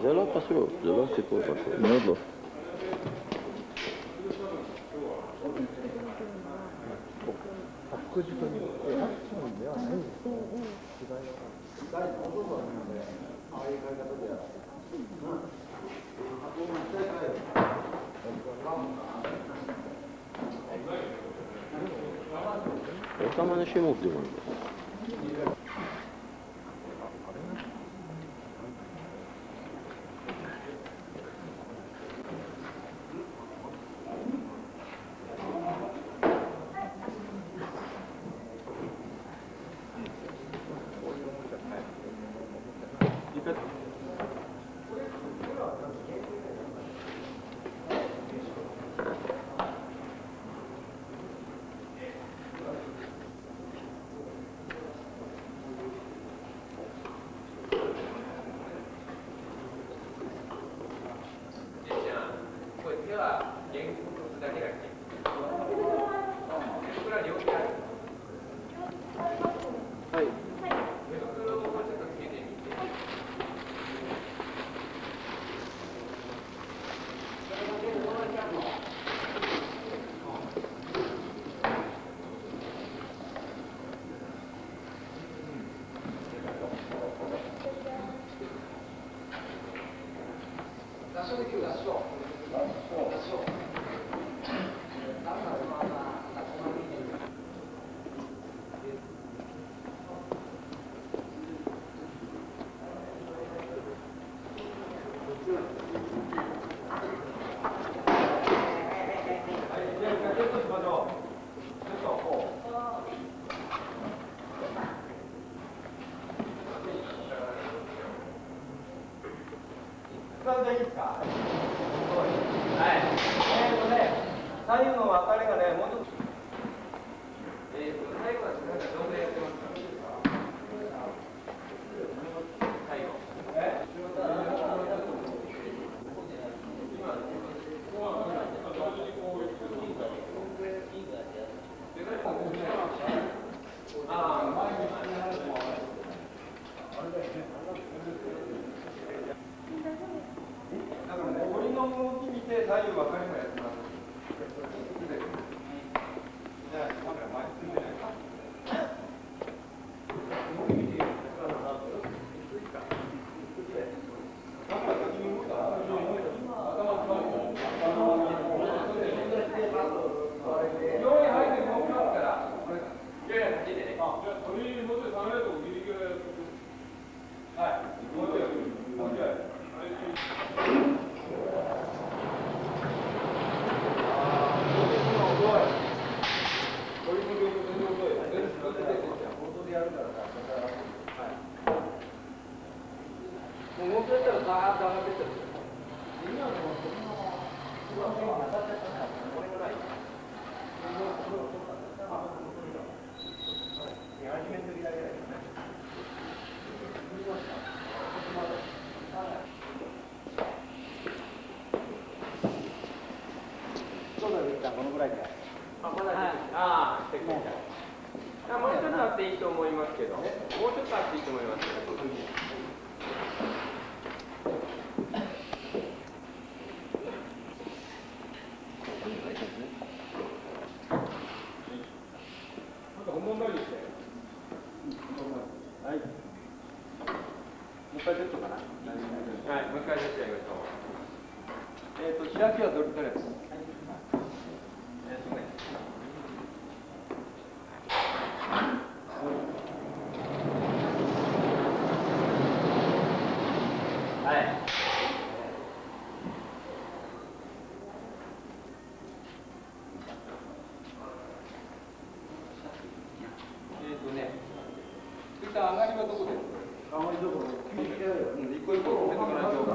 Jalan pasuk, jalan situ pasuk. Mana? Otamany się mówi.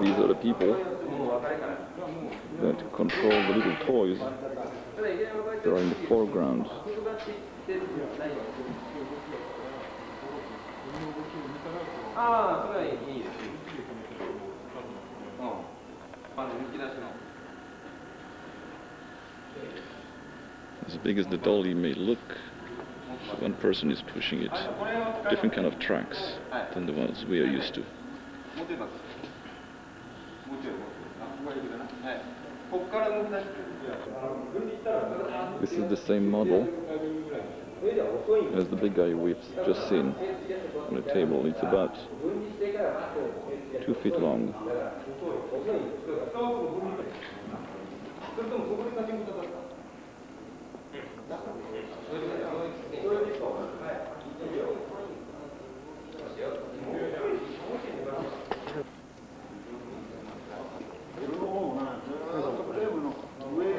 These are the people that control the little toys. They're in the foreground. As big as the dolly may look, one person is pushing it. Different kind of tracks than the ones we are used to. This is the same model as the big guy we've just seen on the table. It's about 2 feet long.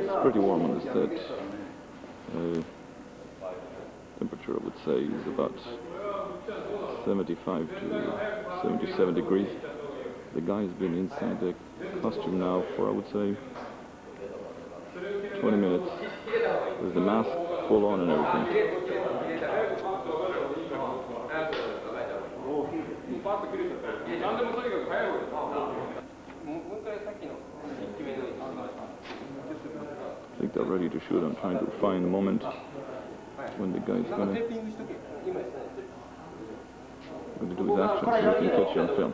It's pretty warm on this set. Temperature, I would say, is about 75 to 77 degrees. The guy has been inside the costume now for, I would say, 20 minutes. With the mask full on and everything. I think they're ready to shoot. I'm trying to find the moment when the guy's gonna do his action so we can catch you on film.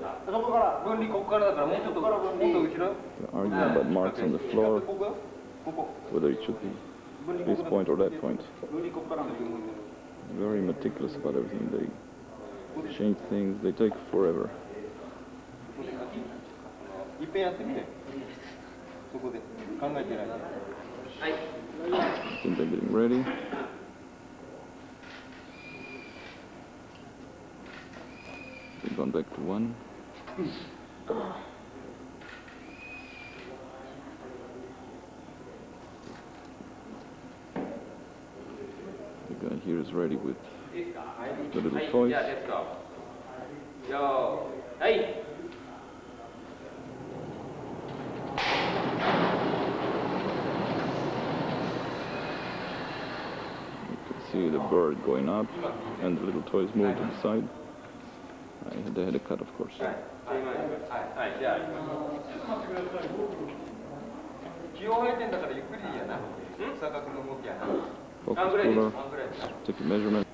They're arguing about marks on the floor, whether it should be this point or that point. Very meticulous about everything. They change things, they take forever. I think they're getting ready. They've gone back to one. The guy here is ready with the little toys. See the bird going up and the little toys moving to the side. They had a cut, of course. Focus puller, take a measurement.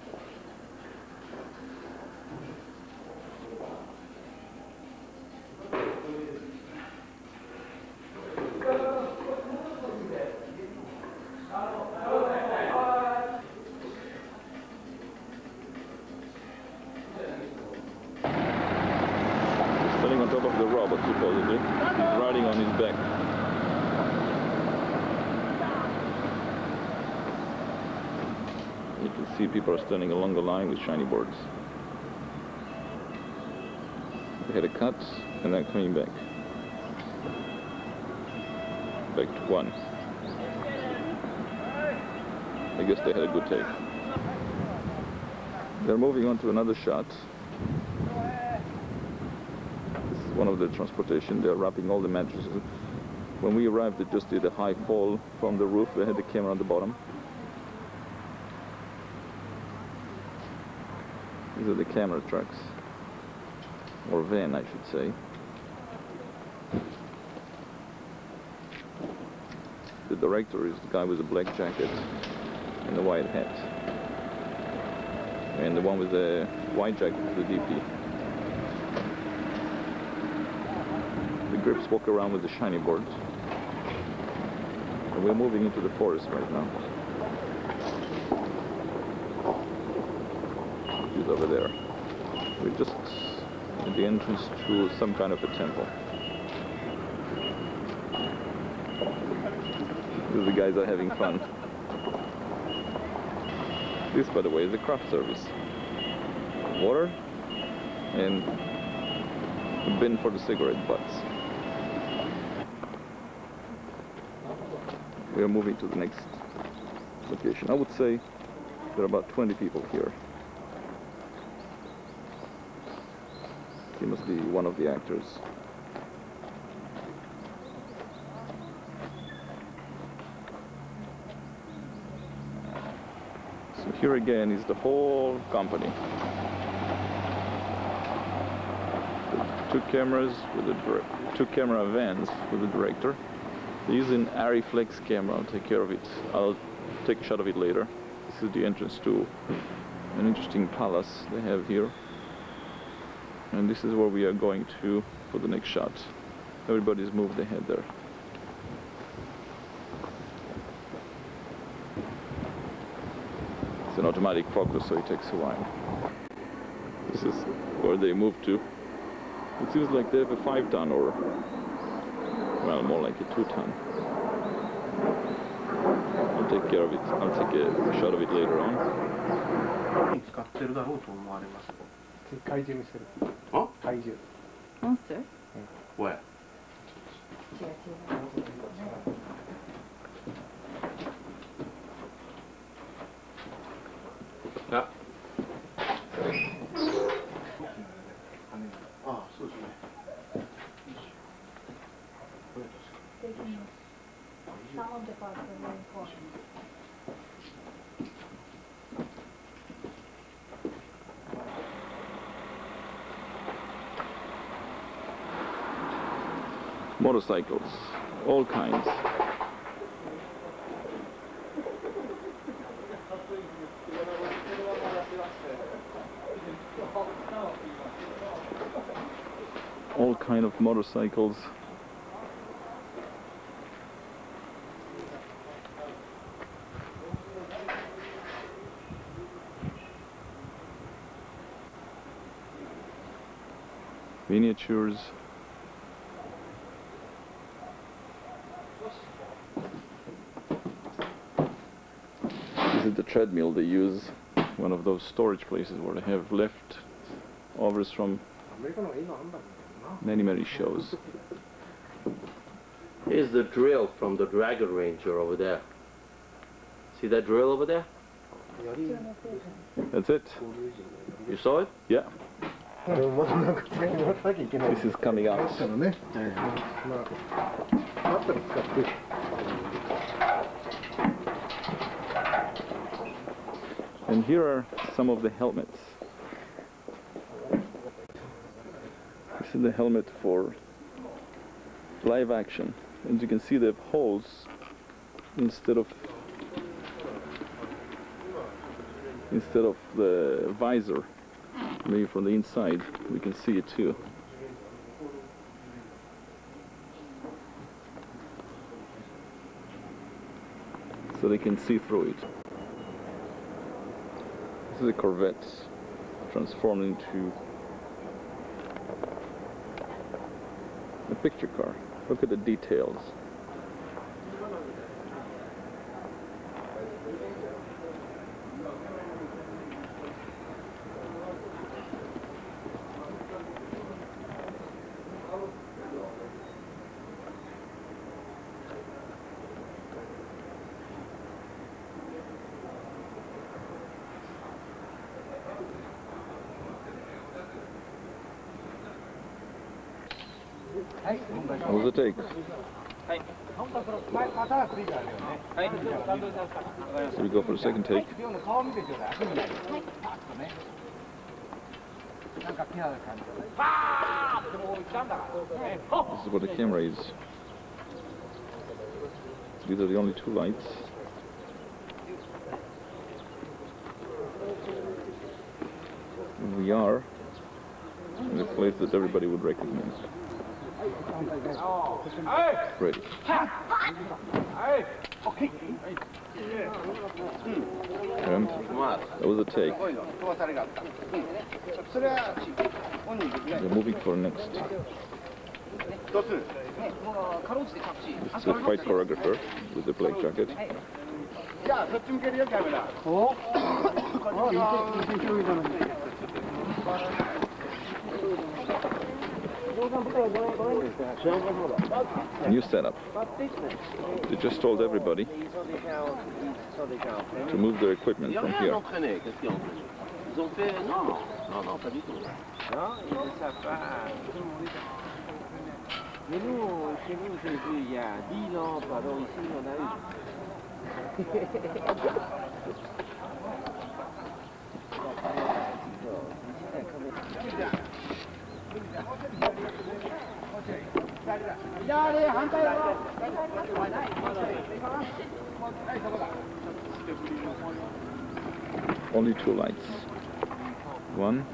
Standing on top of the robot, supposedly. He's riding on his back. You can see people are standing along the line with shiny boards. They had a cut and then coming back. Back to one. I guess they had a good take. They're moving on to another shot. This is one of the transportation. They're wrapping all the mattresses. When we arrived, they just did a high fall from the roof. They had the camera on the bottom. These are the camera trucks, or van, I should say. The director is the guy with the black jacket and the white hat, and the one with the white jacket is the DP. The grips walk around with the shiny boards, and we're moving into the forest right now. Over there. We're just at the entrance to some kind of a temple. The guys are having fun. This, by the way, is the craft service. Water and a bin for the cigarette butts. We are moving to the next location. I would say there are about 20 people here. He must be one of the actors. So here again is the whole company. The two cameras with the two camera vans with the director. They're using Ariflex camera. I'll take care of it. I'll take a shot of it later. This is the entrance to an interesting palace they have here. And this is where we are going to for the next shot. Everybody's moved ahead there. It's an automatic focus, so it takes a while. This is where they moved to. It seems like they have a 5-ton or, well, more like a 2-ton. I'll take care of it. I'll take a shot of it later on. Huh? Monster? Where? Yeah. Some of the parts are very important. Motorcycles, all kinds. All kind of motorcycles. Miniatures. This is the treadmill they use, one of those storage places where they have leftovers from many shows. Here's the drill from the Dragon Ranger over there. See that drill over there? That's it. You saw it? Yeah. This is coming out. And here are some of the helmets. This is the helmet for live action. As you can see, they have holes instead of the visor. Maybe from the inside we can see it too. So they can see through it. This is a Corvette transformed into a picture car. Look at the details. What was the take? So we go for the second take. This is what the camera is. These are the only two lights. And we are in a place that everybody would recognize. Ready. And that was a take. We're moving for next. This is a fight choreographer with the black jacket. New setup. They just told everybody to move their equipment from here. only two lights. One.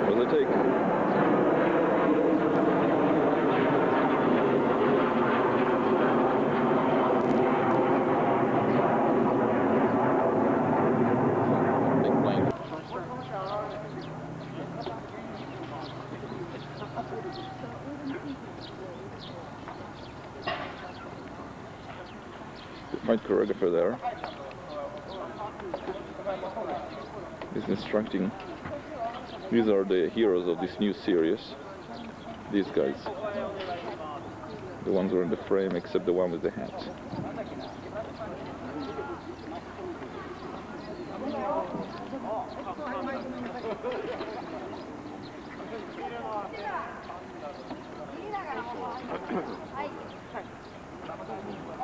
What does it take? The fight choreographer there is instructing. These are the heroes of this new series. These guys. The ones who are in the frame, except the one with the hat.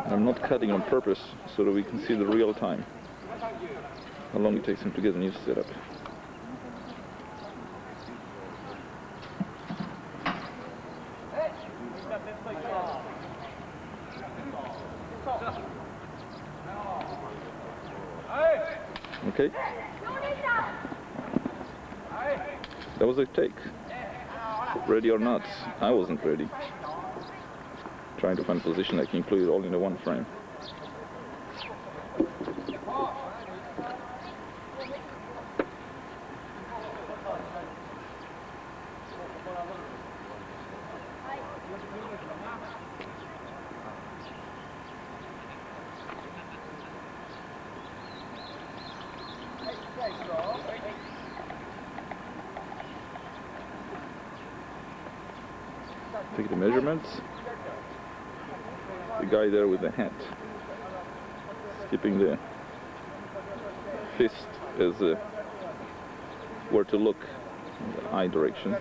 I'm not cutting on purpose so that we can see the real time. How long it takes him to get a new setup. Okay. That was a take. Ready or not, I wasn't ready. Trying to find a position that can include it all in the one frame. Take the measurements. The guy there with the hat, skipping the fist as where to look in the eye direction.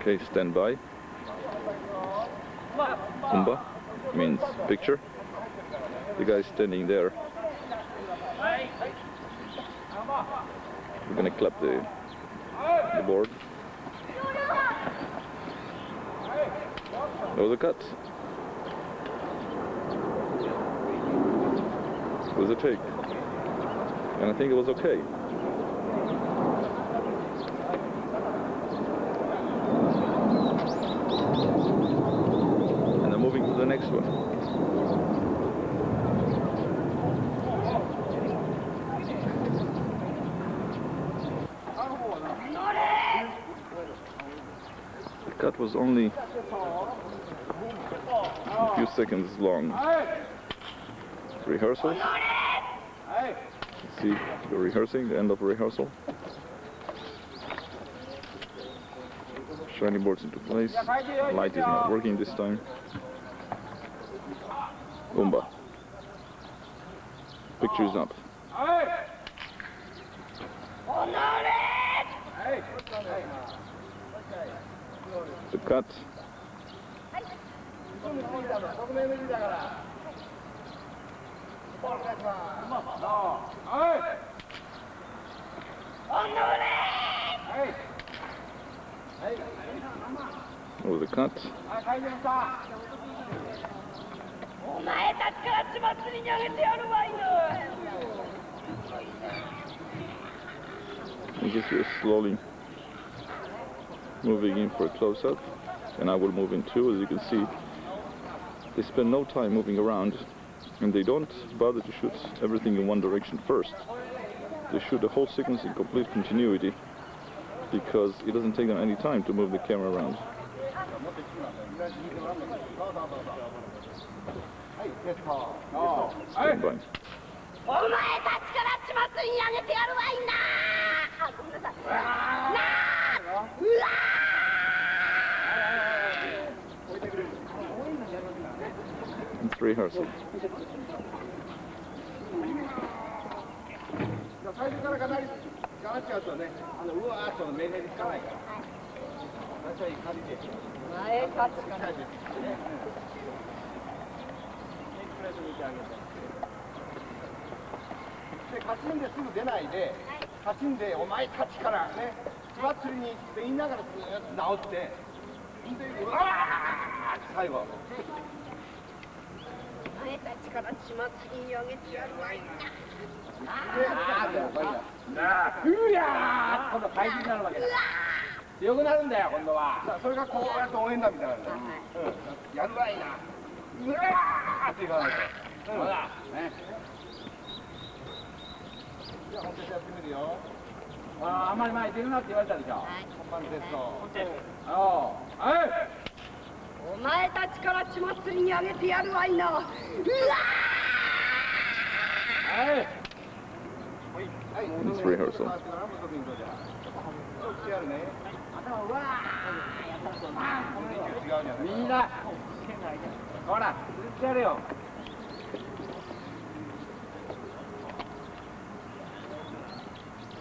Okay, stand by. Umba means picture. The guy standing there. We're gonna clap the board. That was a cut. It was a take. And I think it was okay. And I'm moving to the next one. Cut was only a few seconds long. Rehearsal. Let's see, we're rehearsing, the end of rehearsal. Shiny boards into place. Light is not working this time. Umba. Picture's up. The cut. Oh, the cut. You can see us slowly moving in for a close-up, and I will move in too. As you can see, they spend no time moving around, and they don't bother to shoot everything in one direction first. They shoot the whole sequence in complete continuity because it doesn't take them any time to move the camera around. Stand by. 3 rehearsal.最初からかなり It's rehearsal.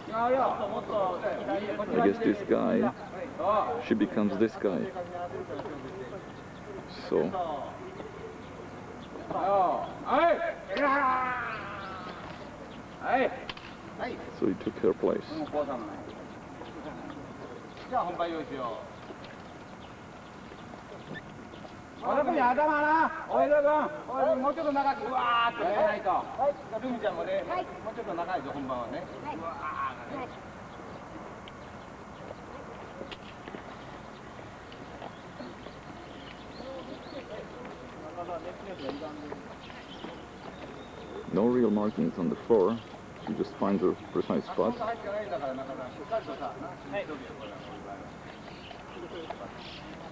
I guess this guy, she becomes this guy. So he took her place. No real markings on the floor. She just finds her precise spot.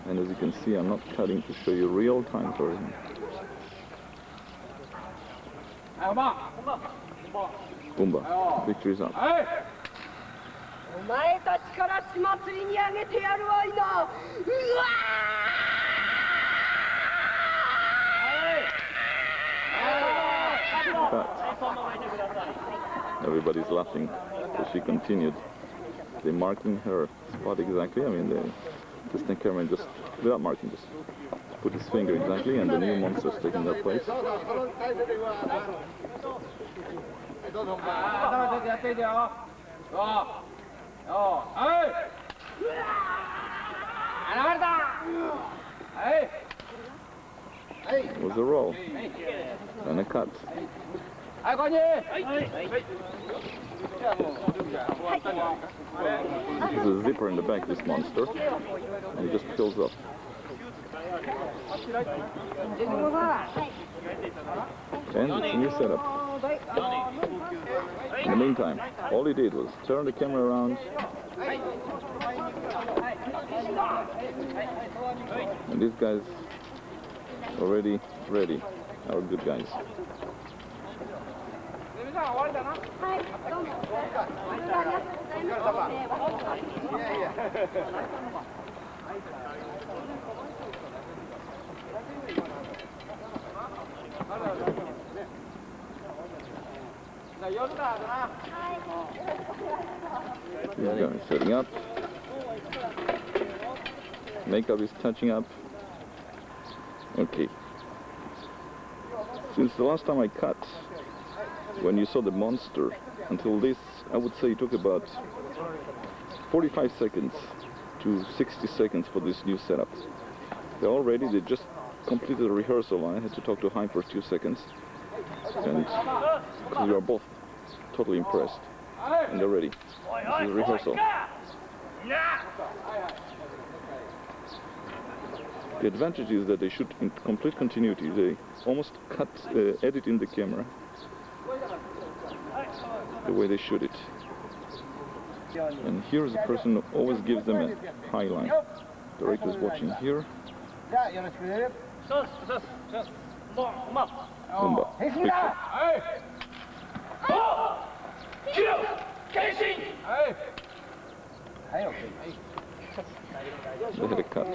And as you can see, I'm not cutting to show you real time for him. Boomba, victory's up. Everybody's laughing, so she continued. They're marking her spot exactly. I mean, the distant cameraman just, without marking, just put his finger exactly, and the new monster's taking their place. It was a roll and a cut. There's a zipper in the back, this monster, and it just fills up. And it's a new setup. In the meantime, all he did was turn the camera around, and these guys already ready, our good guys. These guys are setting up. Makeup is touching up. Okay. Since the last time I cut, when you saw the monster, until this, I would say it took about 45 seconds to 60 seconds for this new setup. They're all ready, they just completed the rehearsal. I had to talk to Hein for 2 seconds. And we are both totally impressed. And they're ready. This is rehearsal. The advantage is that they shoot in complete continuity. They almost cut, edit in the camera the way they shoot it. And here is a person who always gives them a high line. The director is watching here. Boomba. They had a cut.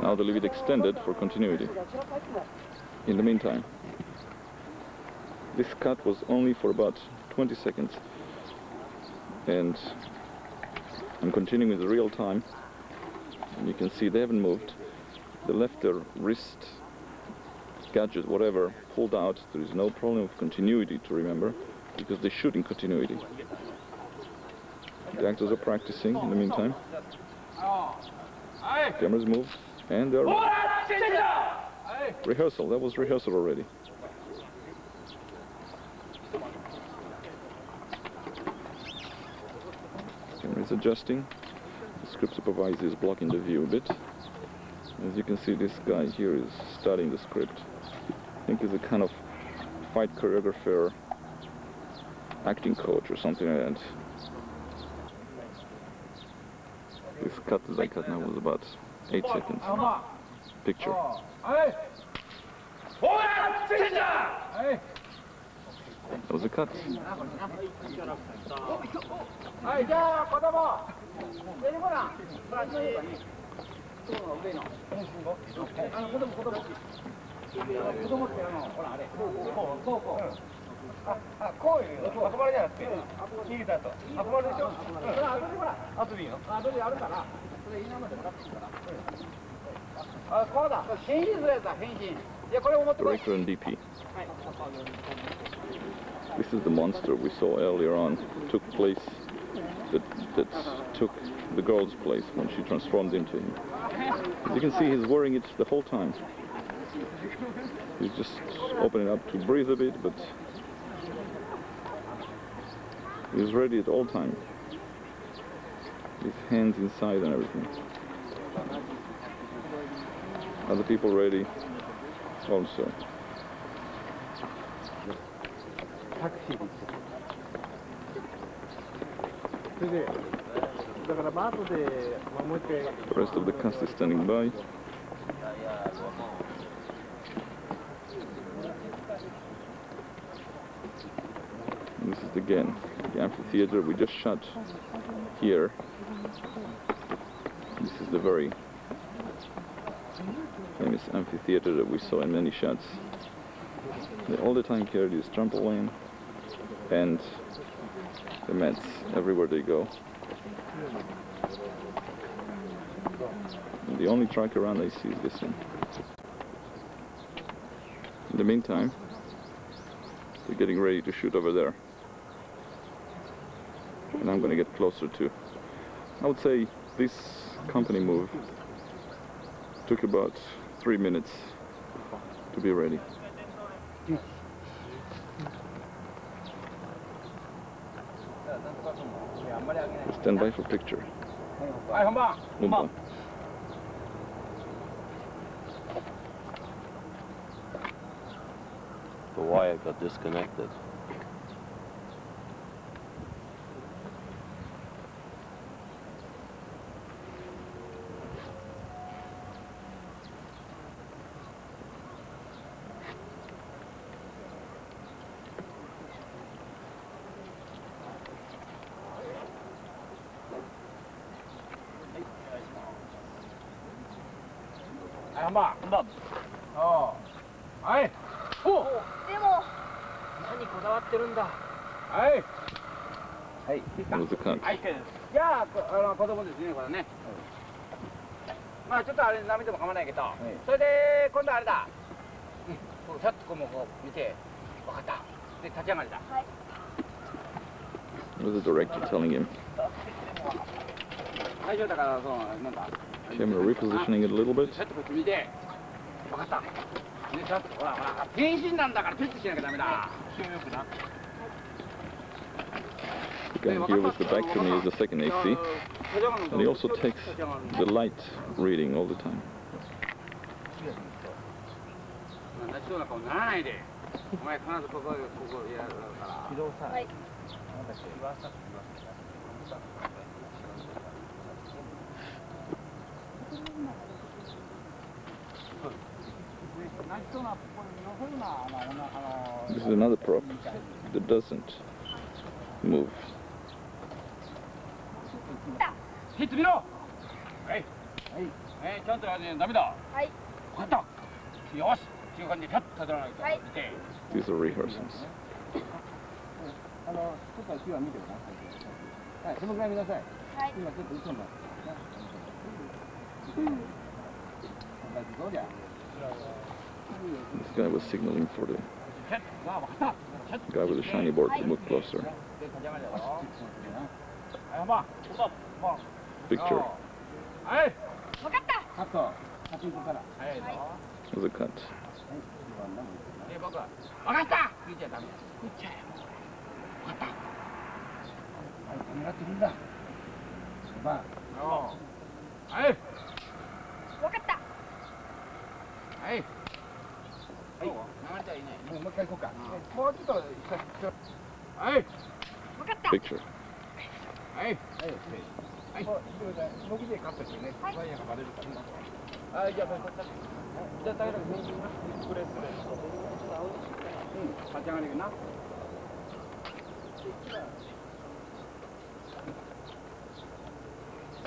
Now they leave it extended for continuity. In the meantime, This cut was only for about 20 seconds. And I'm continuing with the real time. And you can see they haven't moved. They left their wrist, gadget, whatever, pulled out. There is no problem of continuity to remember, because they shoot in continuity. The actors are practicing in the meantime. Cameras move, and they're rehearsal. That was rehearsal already. Camera is adjusting. The script supervisor is blocking the view a bit. As you can see, this guy here is studying the script. I think he's a kind of fight choreographer, acting coach or something like that. This cut that I cut now was about 8 seconds. Picture. That was a cut. Director and DP. This is the monster we saw earlier on. Took place. That took the girl's place when she transformed into him. As you can see, he's wearing it the whole time. He's just opening up to breathe a bit, but he's ready at all times. His hands inside and everything. Other people ready also. The rest of the cast is standing by. And this is again the amphitheater we just shot here. This is the very famous amphitheater that we saw in many shots. They all the time carry this trampoline and the mats everywhere they go. And the only track around I see is this one. In the meantime, they're getting ready to shoot over there. And I'm going to get closer too. I would say this company move took about 3 minutes to be ready. Stand by for picture. Umba. The wire got disconnected. That was the cut. じゃあ、子供ですね、これね。まあ、ちょっとあれ、舐めても構わないけど、それで、今度あれだ。こう、さっとこう見て、分かった。で、立ち上がりだ。はい。What was the director telling him? 最初だから、そう、なんだ。 Camera repositioning it a little bit. さっとこっち見て、分かった。ね、さっと、ほら、変身なんだから、ピッとしなきゃダメだ。気をよくな。 The guy here with the back to me is the second AC, and he also takes the light reading all the time. This is another prop that doesn't move. ヒット見ろ。はい。ちゃんとやるね、ダメだ。はい。分かった。よし。中間でピャッと立たないと。はい。 These are rehearsals. This guy was signaling for the guy with the shiny board to move closer. Picture. Was a cut. Picture.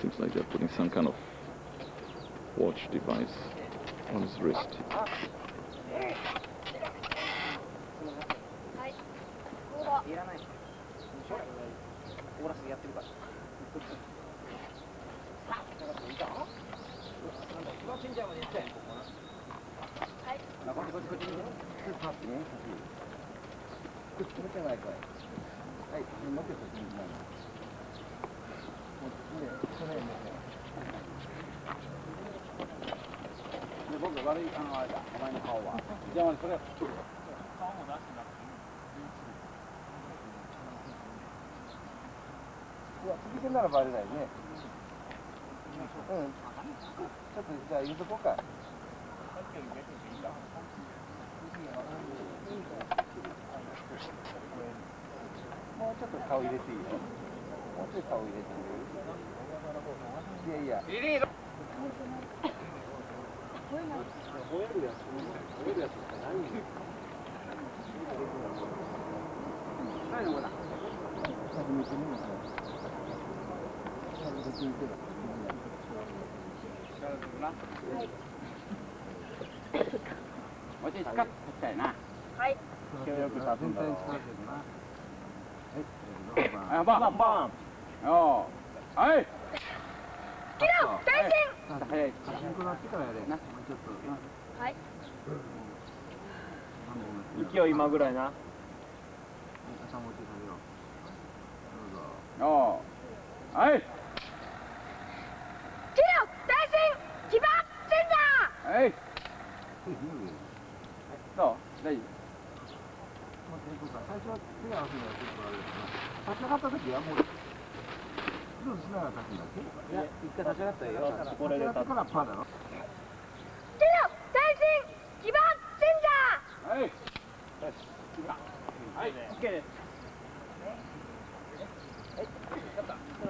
Seems like they're putting some kind of watch device on his wrist.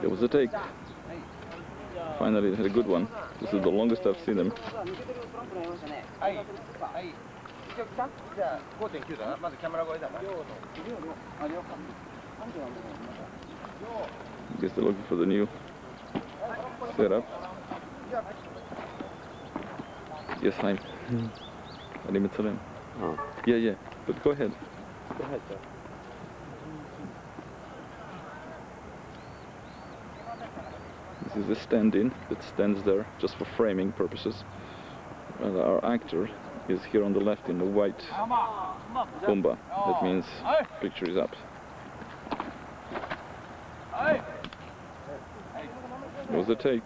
There was a take. Finally, it had a good one. This is the longest I've seen him. I guess they're looking for the new setup. Yes, hi. Alim Salam. Yeah, but go ahead. Go ahead, sir. This is a stand-in that stands there just for framing purposes. And our actor is here on the left in the white Pumba. That means picture is up. It was a take.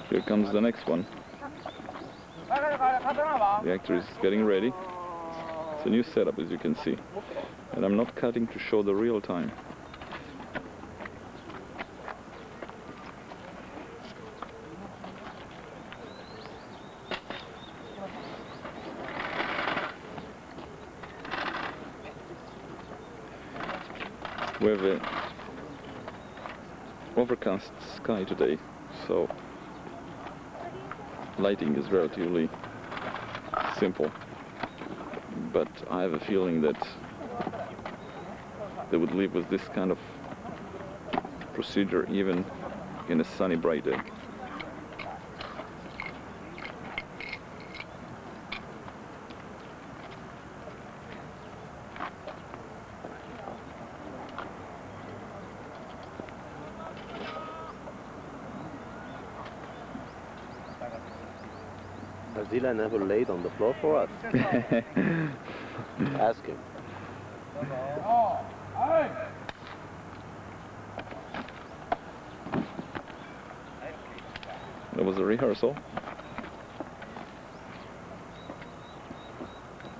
Here comes the next one. The actor is getting ready. It's a new setup, as you can see. And I'm not cutting to show the real time. We have an overcast sky today, so lighting is relatively simple, but I have a feeling that they would live with this kind of procedure even in a sunny, bright day. Zila never laid on the floor for us. Ask him. That was a rehearsal.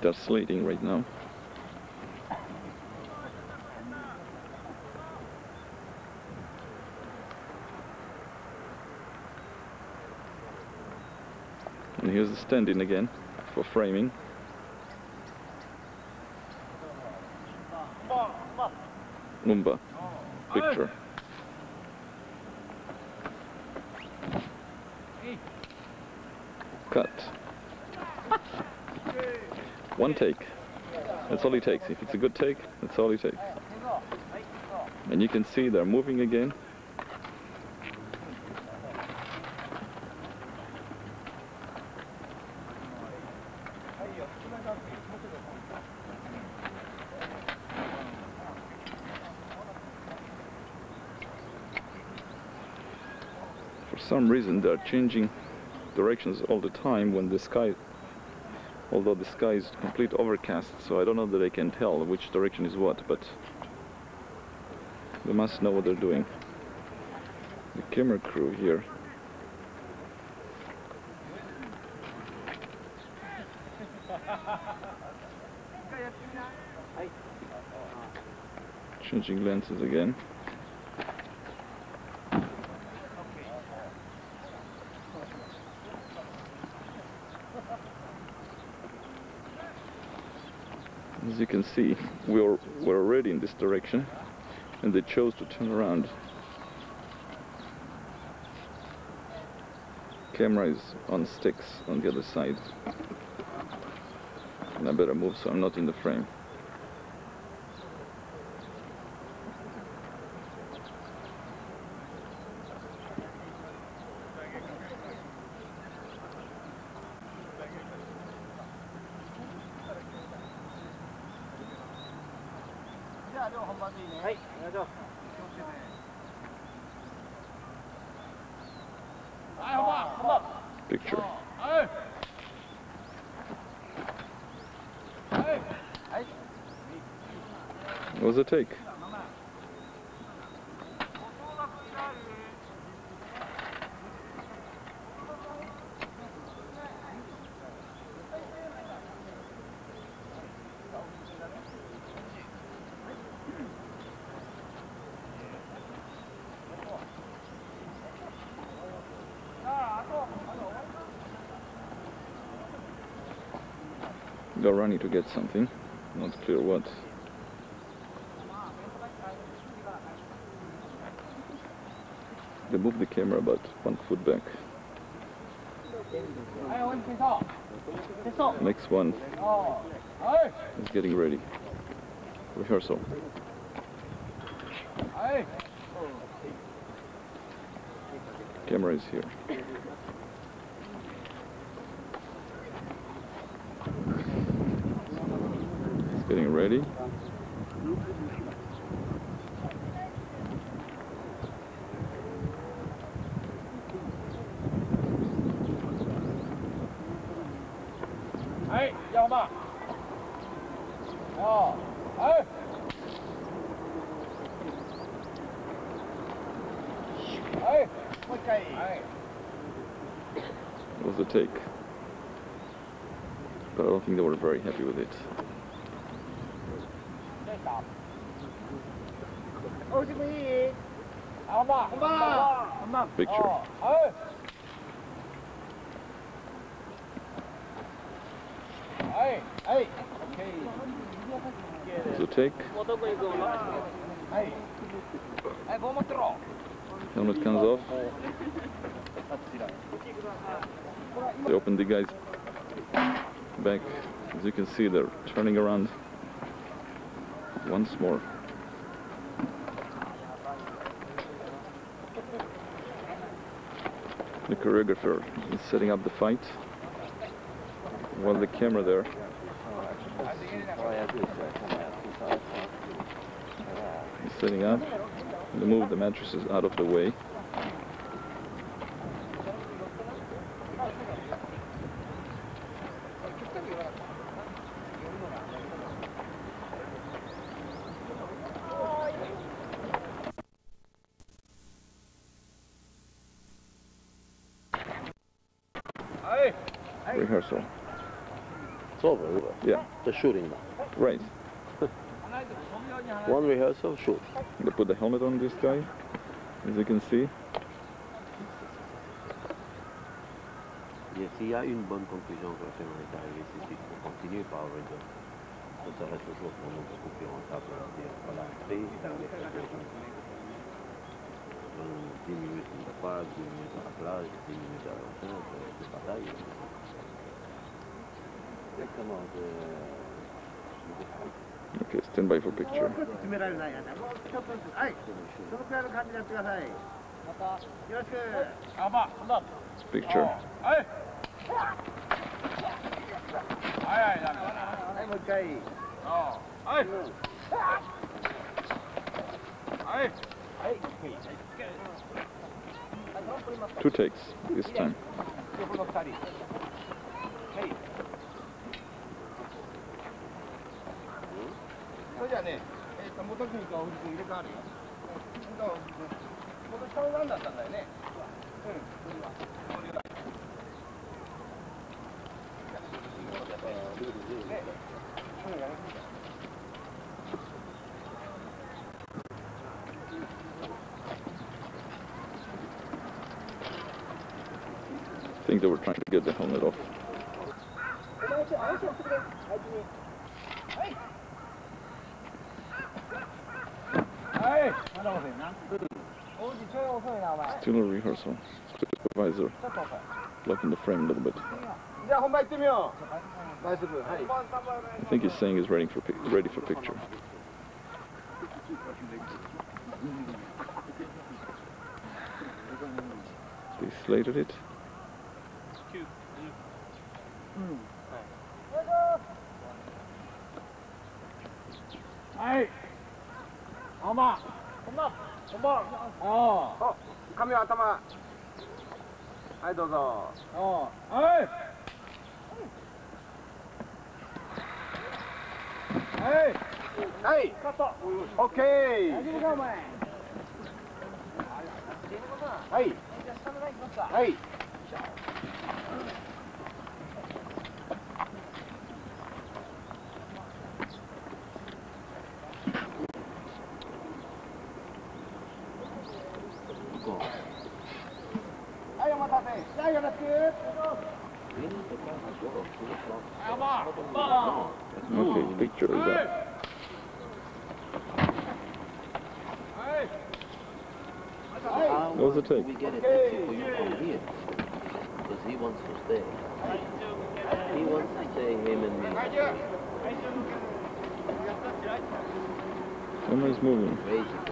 They're slating right now. And here's the stand-in again for framing. Mumba picture. Cut. One take. That's all it takes. If it's a good take, that's all it takes. And you can see they're moving again. For some reason they're changing directions all the time when the sky, although the sky is complete overcast, so I don't know that I can tell which direction is what, but they must know what they're doing. The camera crew here changing lenses again. As you can see, we're already in this direction, and they chose to turn around. Camera is on sticks on the other side, and I better move so I'm not in the frame. Picture. What was the take? They're running to get something, not clear what. They moved the camera about 1 foot back. Next one is getting ready. Rehearsal. Camera is here. Getting ready. It was a take, but I don't think they were very happy with it. Picture. So take. Helmet comes off. They open the guy's back. As you can see, they're turning around once more. The choreographer is setting up the fight, while the camera there is setting up. They move the mattresses out of the way. Rehearsal. It's over. Yeah. The shooting now. Right. One rehearsal, shoot. They put the helmet on this guy, as you can see. Et s'il y a une bonne conclusion que la semaine est arrivée, c'est qu'il faut continuer par Ranger. Ça reste toujours pour nous couper en table. Voilà, 10 minutes de phase, 10 minutes à la plage, 10 minutes à l'enceinte, de bataille. Exactement. Okay, stand by for picture. Picture. Two takes this time. I think they were trying to get the helmet off. Still a rehearsal. Supervisor blocking the frame a little bit. I think he's saying he's ready for picture. They slated it. Okay, picture is up. What was the take? We get it for you from here. Because he wants to stay. He wants to stay, him and me. Camera is moving.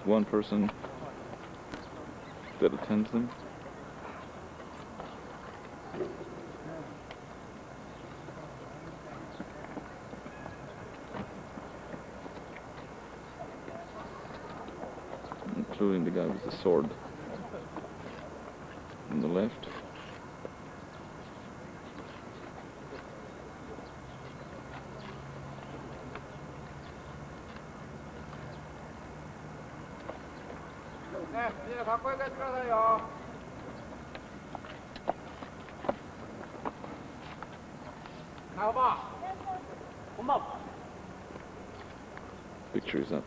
One person that attends them. Including the guy with the sword on the left. Picture is up.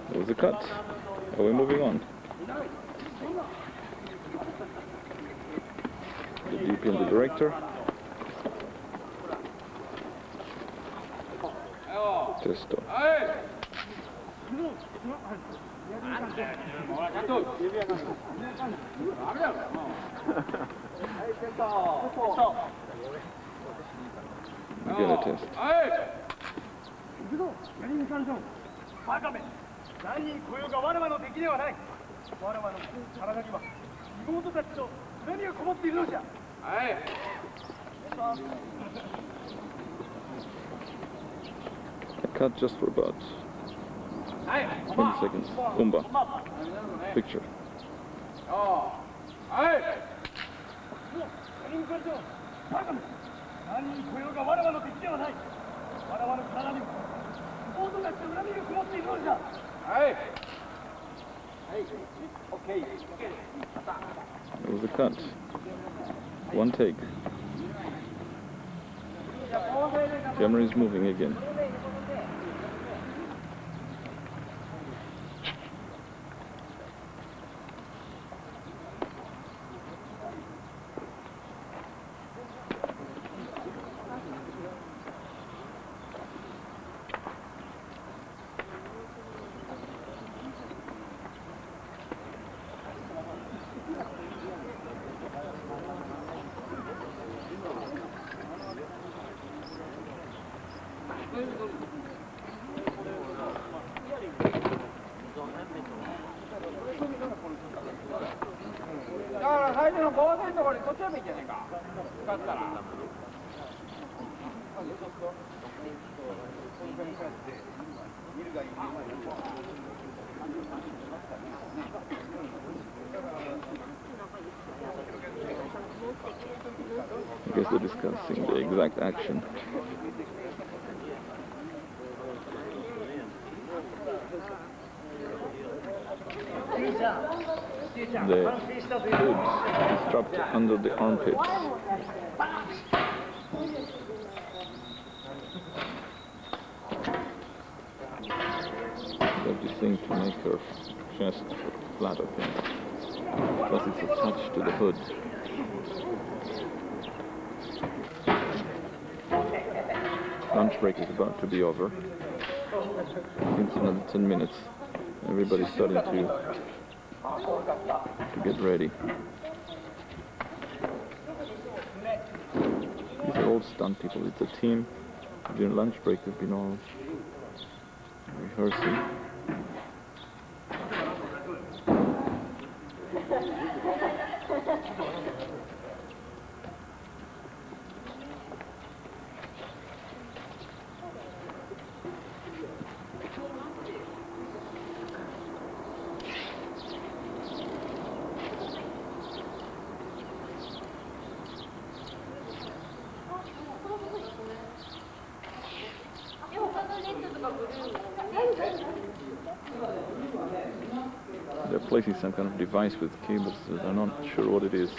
There was a cut. Are we moving on? The DP and the director. Testo. Again a test. I cut just for about 20 seconds. Umba. Picture. It was a cut. One take. Camera is moving again. I guess they're discussing the exact action. The hood is strapped under the armpits. They have this thing to make her chest flat, I think. Plus it's attached to the hood. Lunch break is about to be over. It's another 10 minutes. Everybody's starting to get ready. These are all stunt people. It's a team. During lunch break they've been all rehearsing. They're placing some kind of device with cables. I'm not sure what it is.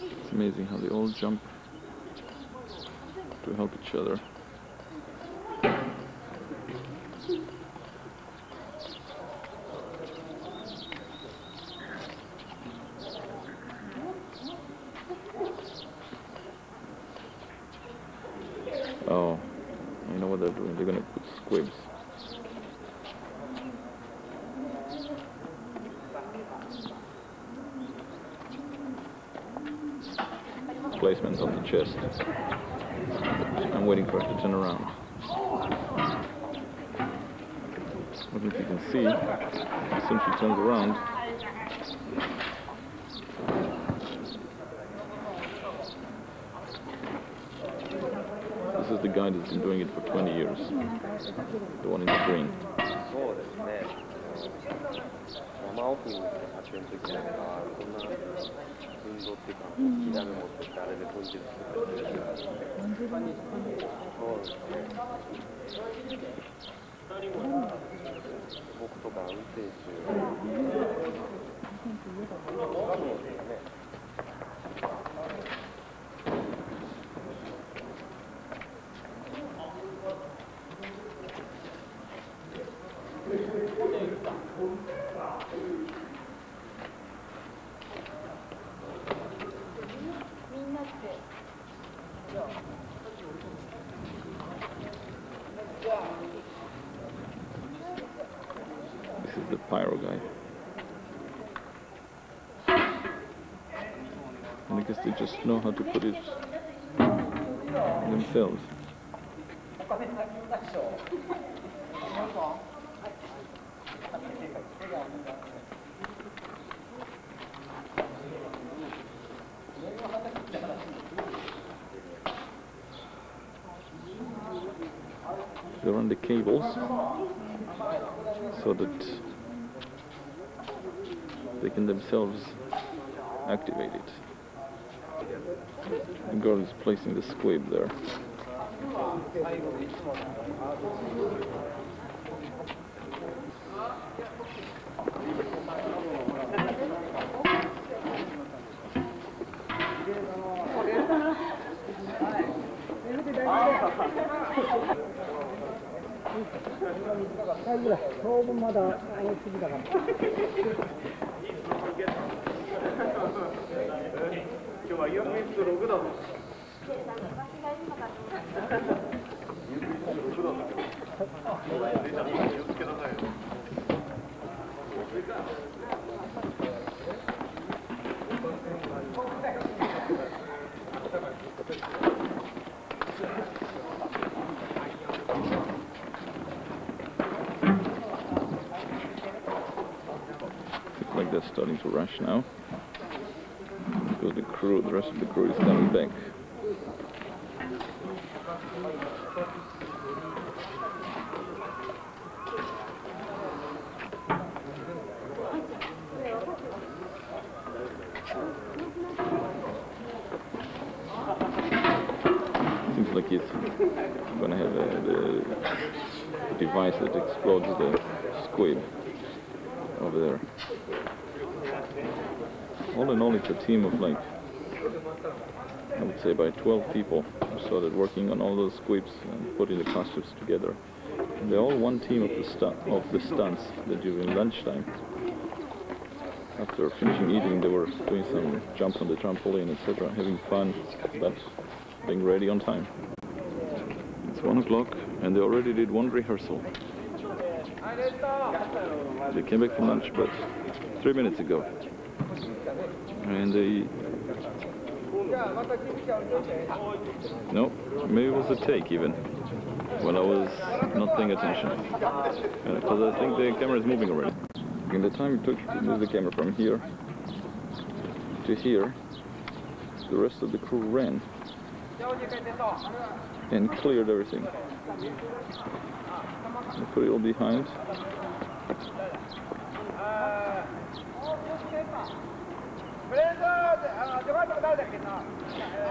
It's amazing how they all jump to help each other. Oh, you know what they're doing? They're going to put squibs. Placements on the chest. I'm waiting for it to turn around. But if you can see, as soon as she turns around, this is the guy that's been doing it for 20 years. The one in the green. 動っていうか、大きい鍋持ってってあれで豚汁作ったりする。僕とか運転手。This is the pyro guy. And I guess they just know how to put it themselves. They run the cables so that they can themselves activate it. The girl is placing the squib there. Like they're starting to rush now, because the rest of the crew is coming back. Seems like it's gonna have the device that explodes the squid over there. All in all, it's a team of like, I would say by 12 people who started working on all those squibs and putting the costumes together. And they're all one team of the stunts that during lunchtime, after finishing eating, they were doing some jumps on the trampoline, etc., having fun, but being ready on time. It's 1 o'clock and they already did one rehearsal. They came back from lunch, but 3 minutes ago. And they... No, maybe it was a take even, when I was not paying attention. Because I think the camera is moving already. In the time it took to move the camera from here to here, the rest of the crew ran and cleared everything. They put it all behind.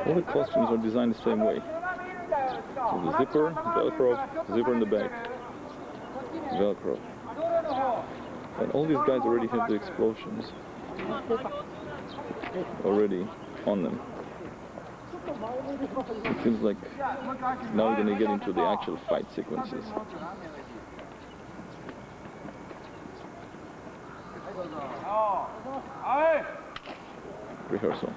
All the costumes are designed the same way. So the zipper, Velcro, zipper in the back, Velcro. And all these guys already have the explosions already on them. It seems like now we're going to get into the actual fight sequences. Rehearsal.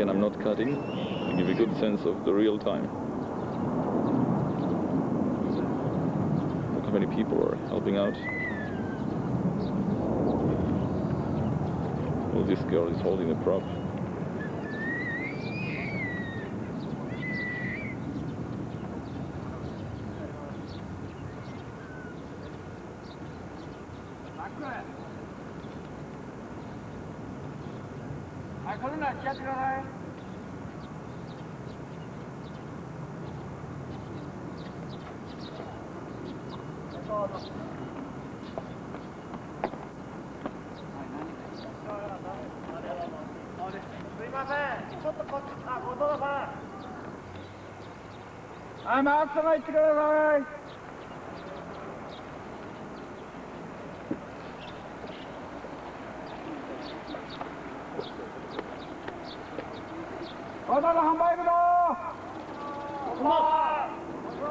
Again, I'm not cutting to give a good sense of the real time. Look how many people are helping out. Well, this girl is holding the prop.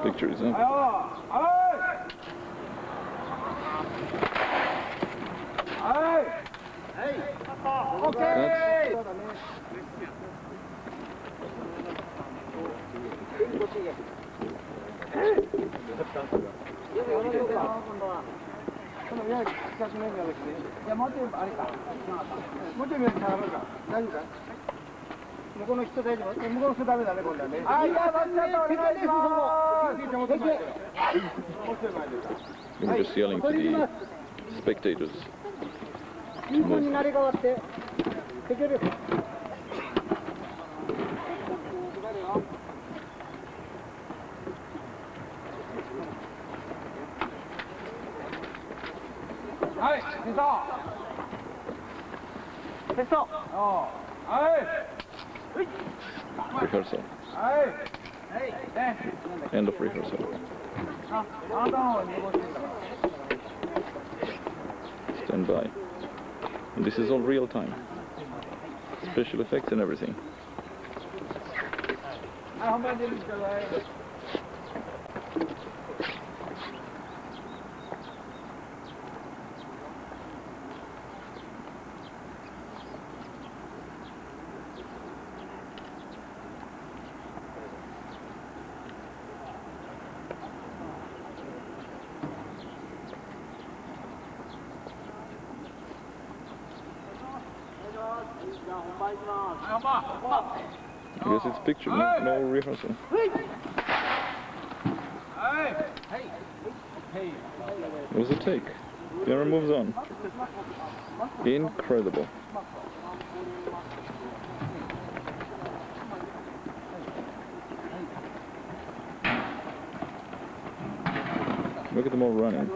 Pictures, huh? We're just yelling to the spectators to move. Rehearsal. End of rehearsal. Stand by. And this is all real time. Special effects and everything. I guess it's picture, no rehearsal. It was a take. Camera moves on. Incredible. Look at them all running.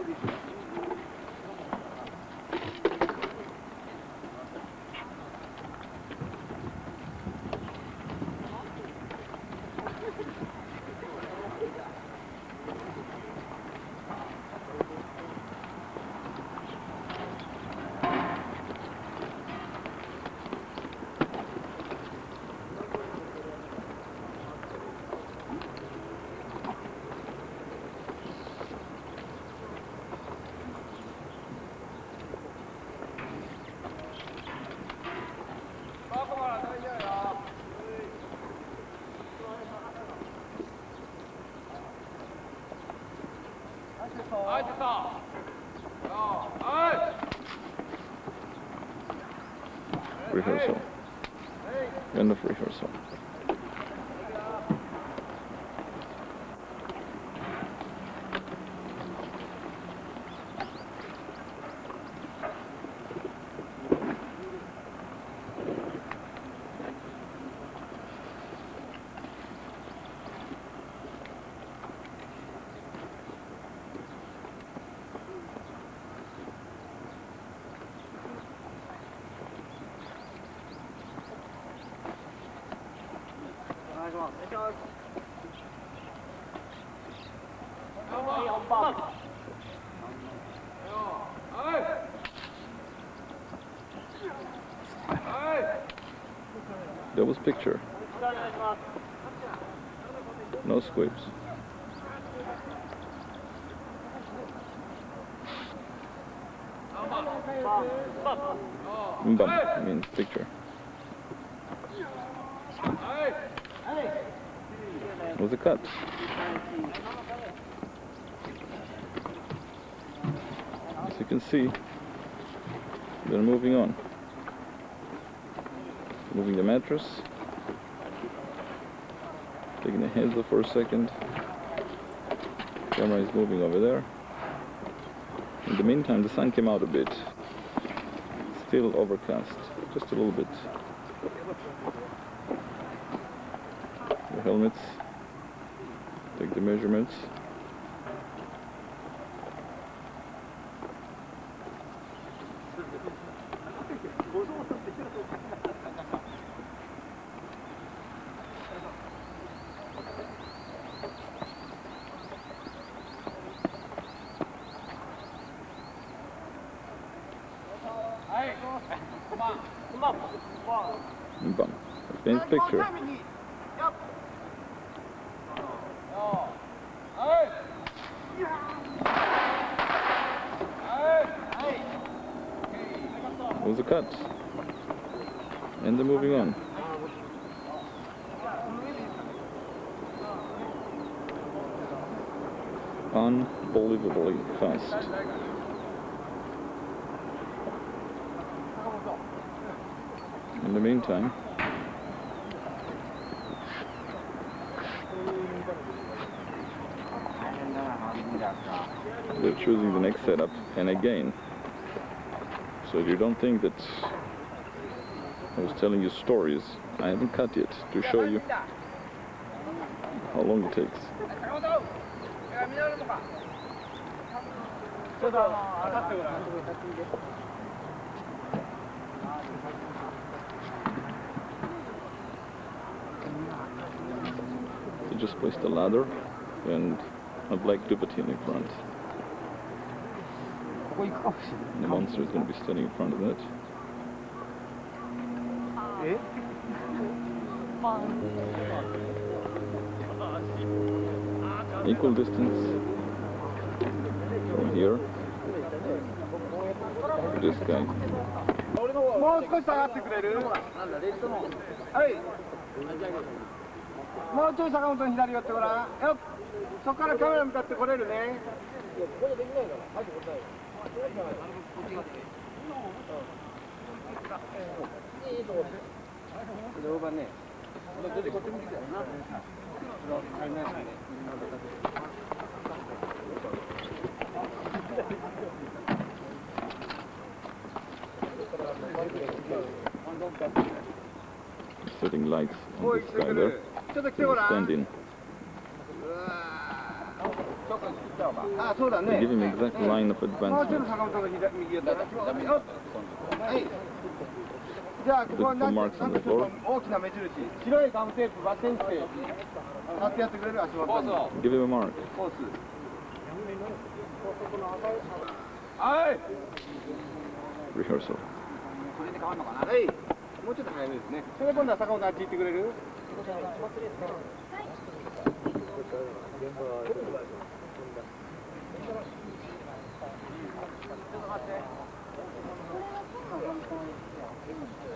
Rehearsal. End of rehearsal. That was picture. No squibs. Bum, I mean picture. was a cut. As you can see, they're moving on. Moving the mattress. Taking the hands off for a second. Camera is moving over there. In the meantime, the sun came out a bit. Still overcast, just a little bit. The helmets. Take the measurements. And bum. Famous picture. It was a cut. And they're moving on. Unbelievably fast. In the meantime, they're choosing the next setup, and again, so you don't think that I was telling you stories. I haven't cut yet to show you how long it takes. So just place the ladder and a black duvetin in front. And the monster is going to be standing in front of it. Equal distance from here to this guy. もう少し下がってくれる？はい。もうちょい坂本に左寄ってごらん。よっ。そこからカメラ向かってこれるね。動画ね。Setting lights on this guy there. Stand in. Give him exact line of advancement. Look for marks on the floor. Give him a mark. Rehearsal. もうちょっと早めですね。それで今度は坂本あっち行ってくれる？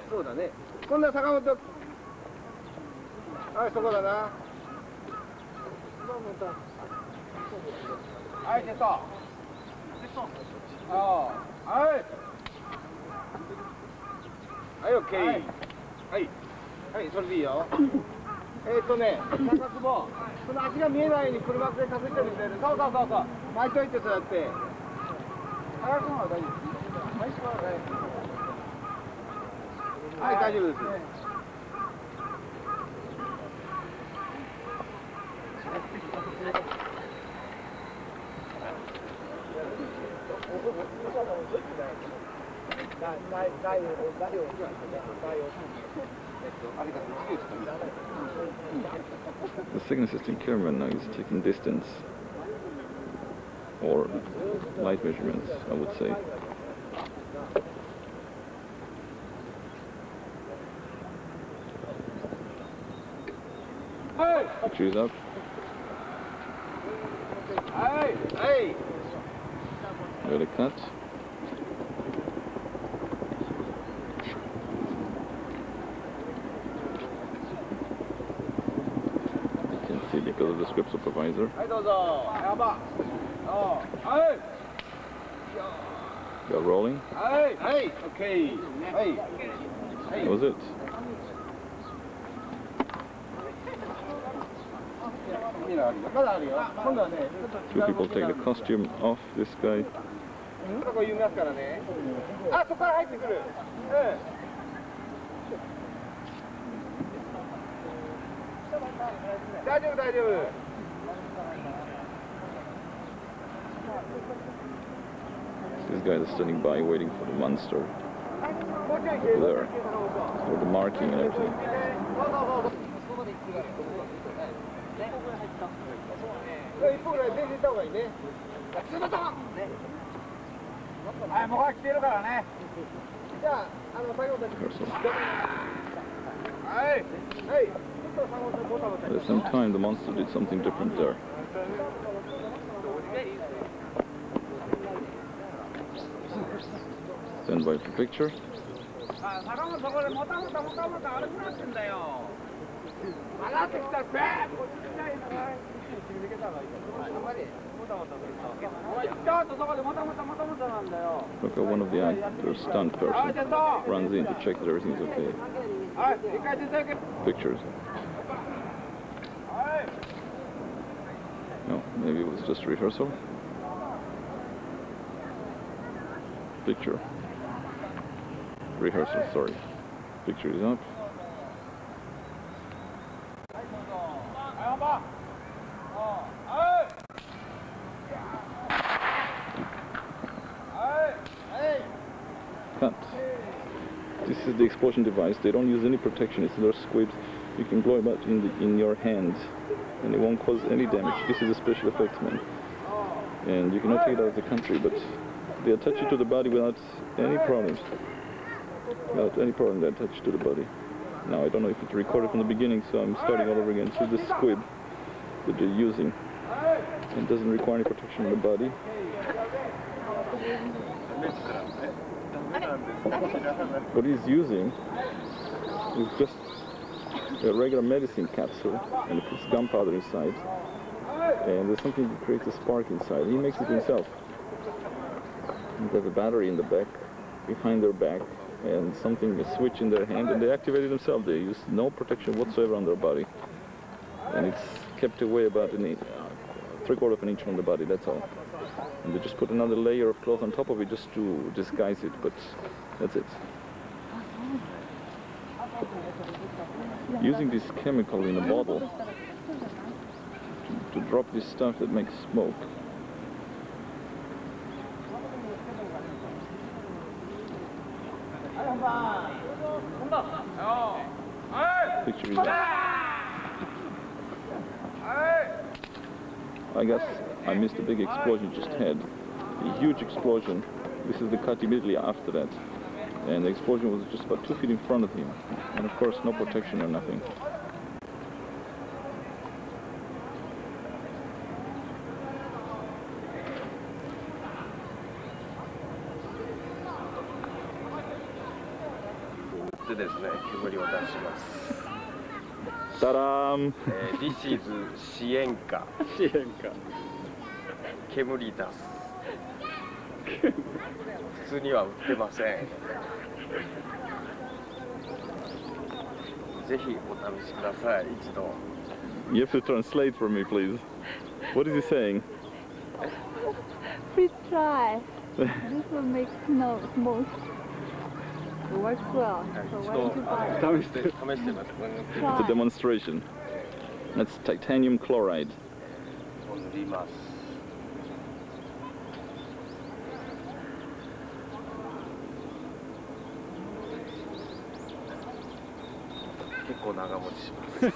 そうだね。今度は坂本。はい、そこだな。はい、セット。ああ、はい。はい、オッケー。はい。はい、それでいいよ。三角棒。その足が見えないように車で隠してるんで、そう。巻いといてそうやって。早くのは大丈夫。はい、大丈夫です。The second assistant cameraman now is taking distance or light measurements, I would say. Choose up. Let it cut. because of the script supervisor. They're rolling. Okay. That was it. Two people take the costume off this guy. These guys are standing by waiting for the monster. There. For the marking and everything. At the same time, the monster did something different there. Stand by for picture. Look at one of the actors, stunt person, runs in to check that everything's okay. Pictures. No, maybe it was just rehearsal. Picture. Rehearsal, sorry. Picture is up. Cut. This is the explosion device. They don't use any protection. It's their squibs. You can blow about in your hand and it won't cause any damage. This is a special effects man. And you cannot take it out of the country, but they attach it to the body without any problems. Without any problem, they attach it to the body. Now I don't know if it's recorded from the beginning, so I'm starting all over again. So this squib that they're using, it doesn't require any protection on the body. What he's using is just a regular medicine capsule, and it puts gunpowder inside, and there's something that creates a spark inside. He makes it himself. There's a battery in the back, behind their back, and something, a switch in their hand, and they activate it themselves. They use no protection whatsoever on their body, and it's kept away about an inch, 3/4 of an inch from the body, that's all. And they just put another layer of cloth on top of it just to disguise it, but that's it. Using this chemical in a bottle to drop this stuff that makes smoke. Picture is I guess I missed a big explosion just had. A huge explosion. This is the cut immediately after that. And the explosion was just about 2 feet in front of him. And of course no protection or nothing. Ta-da! This is 支援歌。支援歌。煙出す。普通には売ってません。ぜひお試しください。一度。You have to translate for me, please. What is he saying? Please try. This will make smoke. It works well. So why don't you buy it? 試してみます。It's a demonstration. That's titanium chloride. 塗ります。結構長持ちします。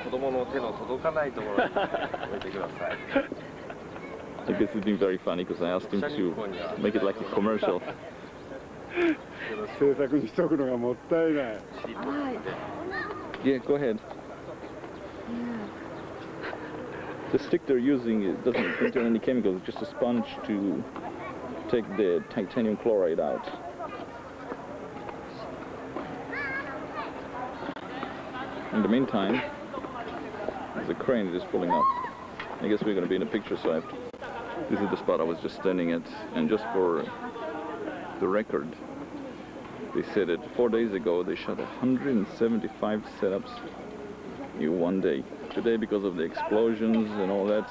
子供の手の届かないところに置いてください。I guess it's been very funny because I asked him to make it like a commercial. 制作にしとくのがもったいない。Yeah, go ahead. The stick they're using it doesn't contain any chemicals, it's just a sponge to take the titanium chloride out. In the meantime, there's a crane that is pulling up. I guess we're going to be in a picture, so I have to... This is the spot I was just standing at, and just for the record, they said that 4 days ago they shot 175 setups in one day. Today, because of the explosions and all that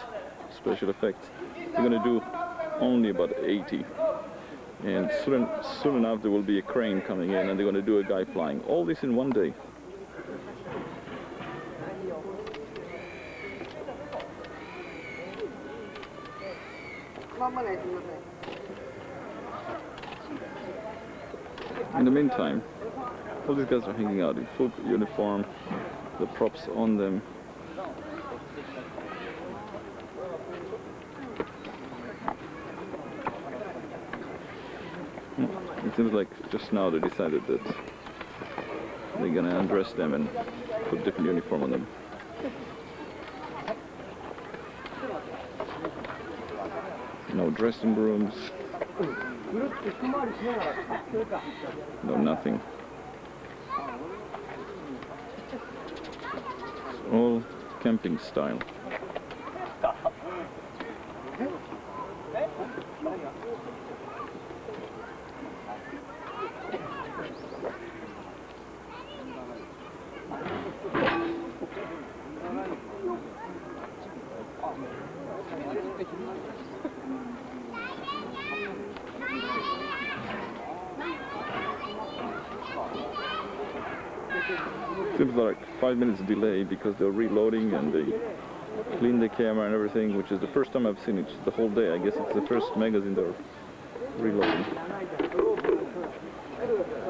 special effects, they're going to do only about 80. And soon enough there will be a crane coming in and they're going to do a guy flying. All this in one day. In the meantime, all these guys are hanging out in full uniform, the props on them. It seems like just now they decided that they're gonna undress them and put different uniform on them. No dressing rooms. No nothing. It's all camping style. Seems like 5 minutes delay because they're reloading and they clean the camera and everything, which is the first time I've seen it the whole day. I guess it's the first magazine they're reloading.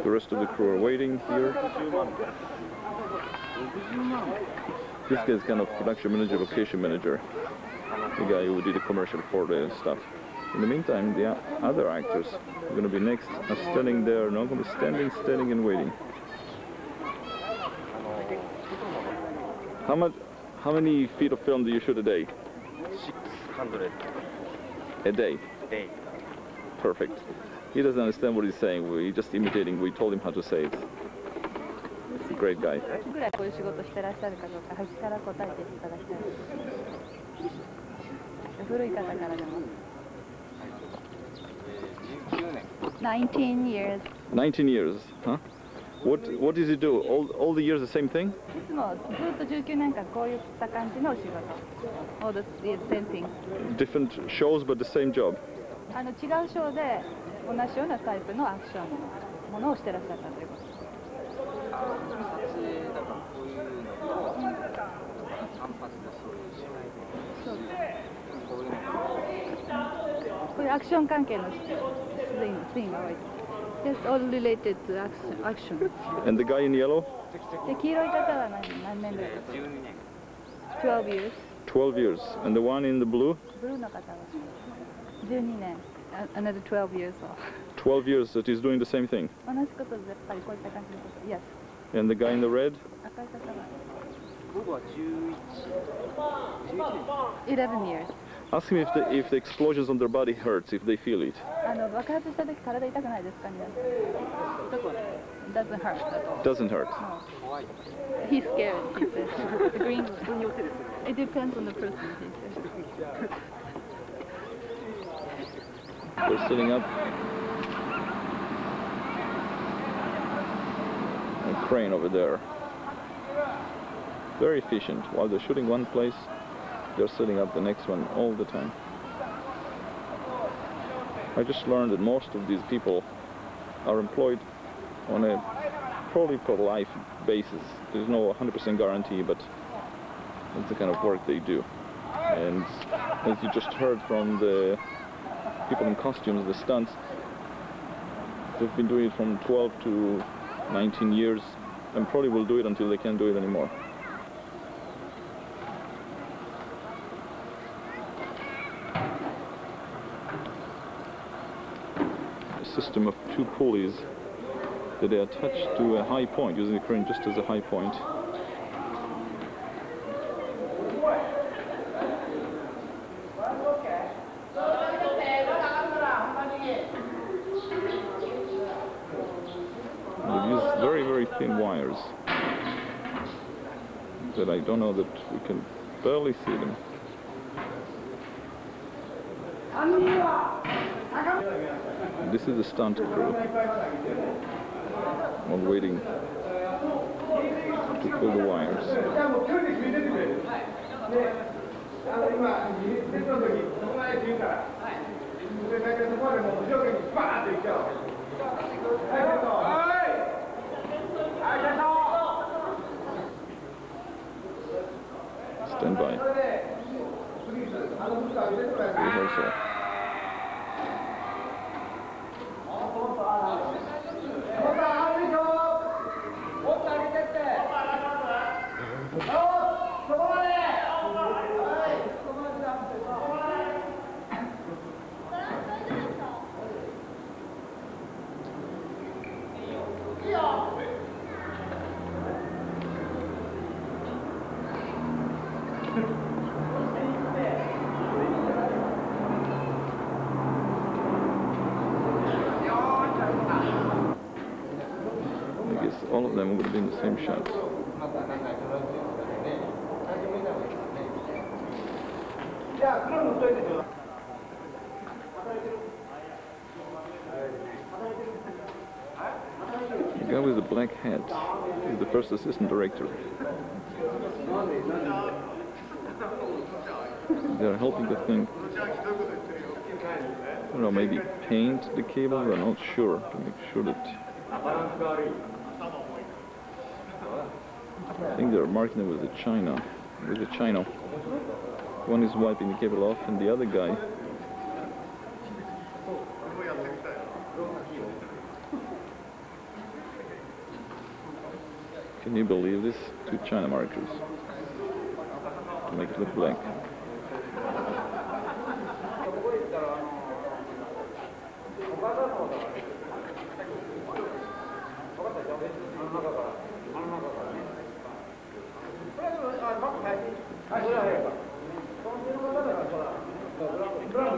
The rest of the crew are waiting here. This guy's kind of production manager, location manager, the guy who did the commercial for the stuff. In the meantime, the other actors are going to be next, are standing there, not going to be standing and waiting. How many feet of film do you shoot a day? 600 A day? day. Perfect. He doesn't understand what he's saying. We're just imitating. We told him how to say it. He's a great guy. ぐらいこういう仕事してらっしゃるかどうか、端から答えていただきたい。古い方からでも。19 years. 19 years, huh? What does he do? All the years the same thing? いつもずっと19年間こういった感じのお仕事。All the same thing. Different shows but the same job. 違うショーで同じようなタイプのアクションのものをしてらっしゃったということ。こういうアクション関係のシーンが多い。It's all related to action. And the guy in yellow? で、黄色い方は何年ですか？12 years. 12 years. And the one in the blue? ブルーの方は12年。Another 12 years. 12 years that he's doing the same thing. 同じことでやっぱりこういった感じのこと。Yes. And the guy in the red? 赤い方は11 years. Ask him if the explosions on their body hurts, if they feel it. 爆発した時体痛くないですかね？ Doesn't hurt at all. Doesn't hurt. No. He's scared, he says. The green. It depends on the person, he says. They're sitting up. A crane over there. Very efficient. While they're shooting one place, they're setting up the next one all the time. I just learned that most of these people are employed on a probably for life basis. There's no 100% guarantee, but it's the kind of work they do. And as you just heard from the people in costumes, the stunts, they've been doing it from 12 to 19 years and probably will do it until they can't do it anymore. A system of two pulleys that they attach to a high point, using the crane just as a high point. They use very, very thin wires. that I don't know that we can barely see them. This is the stunt crew, all waiting to pull the wires. Stand by. Rehearsal. I guess all of them would have been the same shot. The guy with the black hat is the first assistant director. They're helping the thing. I don't know, maybe paint the cable, I'm not sure, to make sure that... I think they're marking it with the China. One is wiping the cable off and the other guy... Can you believe this? 2 China markers to make it look black.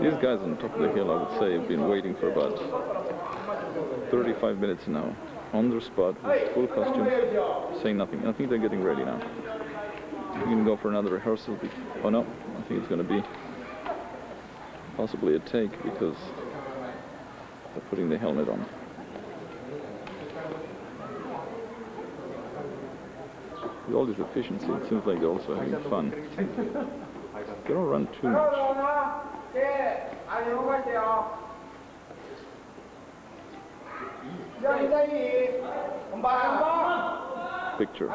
These guys on top of the hill, I would say, have been waiting for about 35 minutes now, on their spot, with full costumes, saying nothing. I think they're getting ready now. We're going to go for another rehearsal. Oh no, I think it's going to be possibly a take because they're putting the helmet on. With all this efficiency, it seems like they're also having fun. They don't run too much. Picture.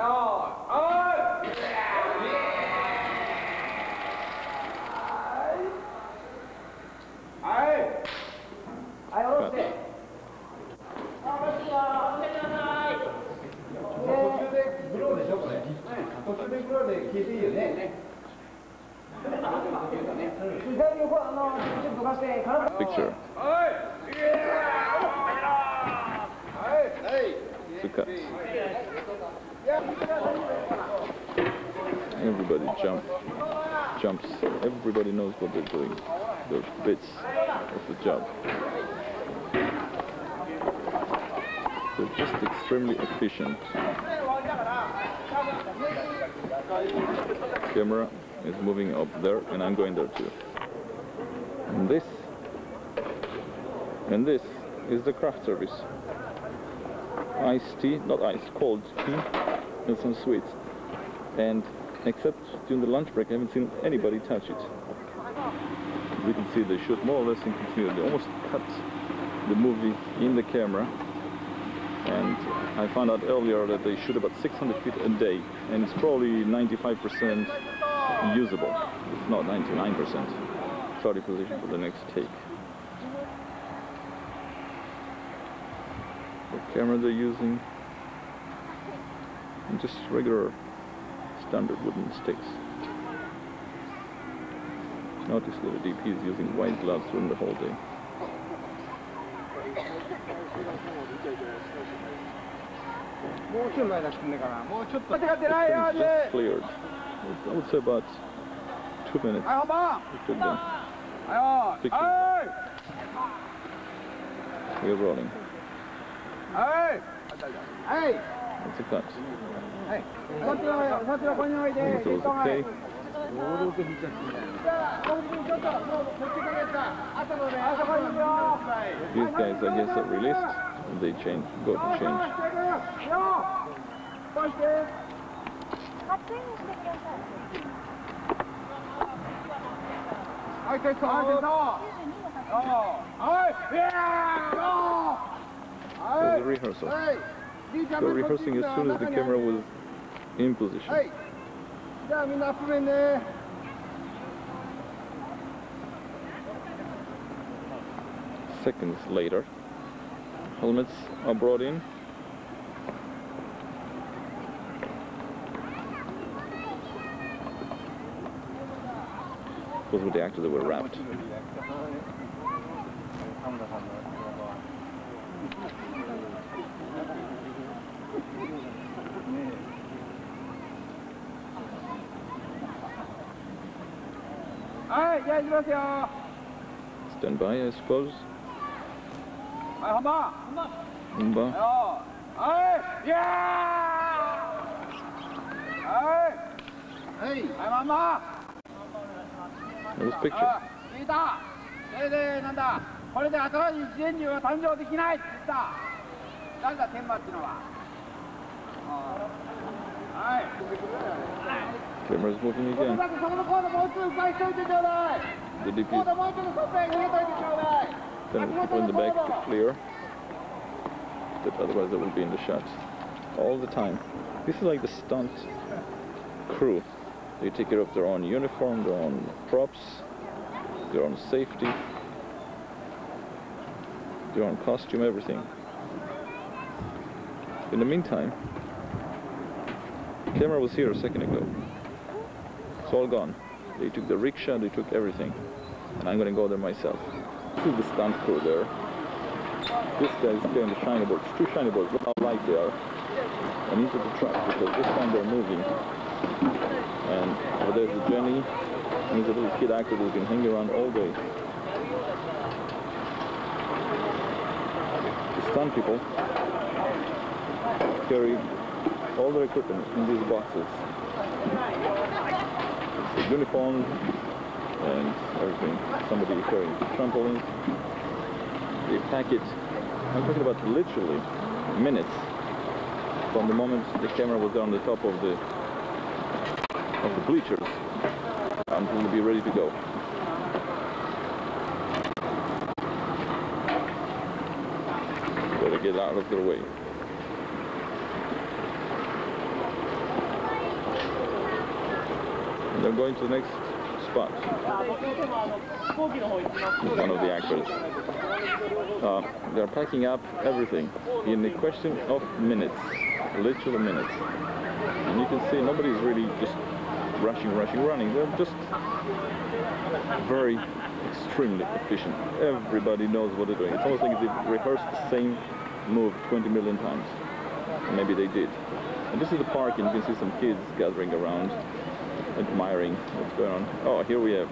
Picture. To cut. Everybody jumps. Everybody knows what they're doing. They're bits of the job. They're just extremely efficient. Camera is moving up there, and I'm going there too. And this is the craft service. Iced tea, not ice, cold tea, and some sweets. And except during the lunch break, I haven't seen anybody touch it. As you can see, they shoot more or less in continuity. They almost cut the movie in the camera. And I found out earlier that they shoot about 600 feet a day, and it's probably 95% usable. It's not 99%. Starting position for the next take. The camera they're using, and just regular standard wooden sticks. Notice that the DP is using white gloves during the whole day. It's just cleared. I would say about 2 minutes. It took them. We're rolling. It's a cut. So It's okay. These guys, I guess, are released. And they go to change. There's a rehearsal. So rehearsing as soon as the camera was in position. Seconds later, helmets are brought in. Those were the actors that were wrapped. Stand by, I suppose. Humba. That was picture. Camera's moving again. The DP is telling people in the back to clear, but otherwise they will be in the shots all the time. This is like the stunt crew. They take care of their own uniform, their own props, their own safety, their own costume, everything. In the meantime, the camera was here a second ago. It's all gone. They took the rickshaw, they took everything. And I'm gonna go there myself. This is the stunt crew there. This guy is carrying the shiny boards. Two shiny boards, look how light they are. And into the truck, because this time they're moving. And over there's the Jenny. And he's a little kid actor who's been hanging around all day. The stunt people carry all their equipment in these boxes. It's the uniform and everything. Somebody carrying trampoline. They pack it. I'm talking about literally minutes from the moment the camera was on the top of the bleachers until it'll be ready to go. Better get out of their way. And they're going to the next spot. One of the actors. They're packing up everything in a question of minutes, literally minutes. And you can see nobody's really just rushing, running. They're just very extremely efficient. Everybody knows what they're doing. It's almost like they've rehearsed the same move 20 million times. And maybe they did. And this is the park, and you can see some kids gathering around, admiring what's going on. Oh, here we have.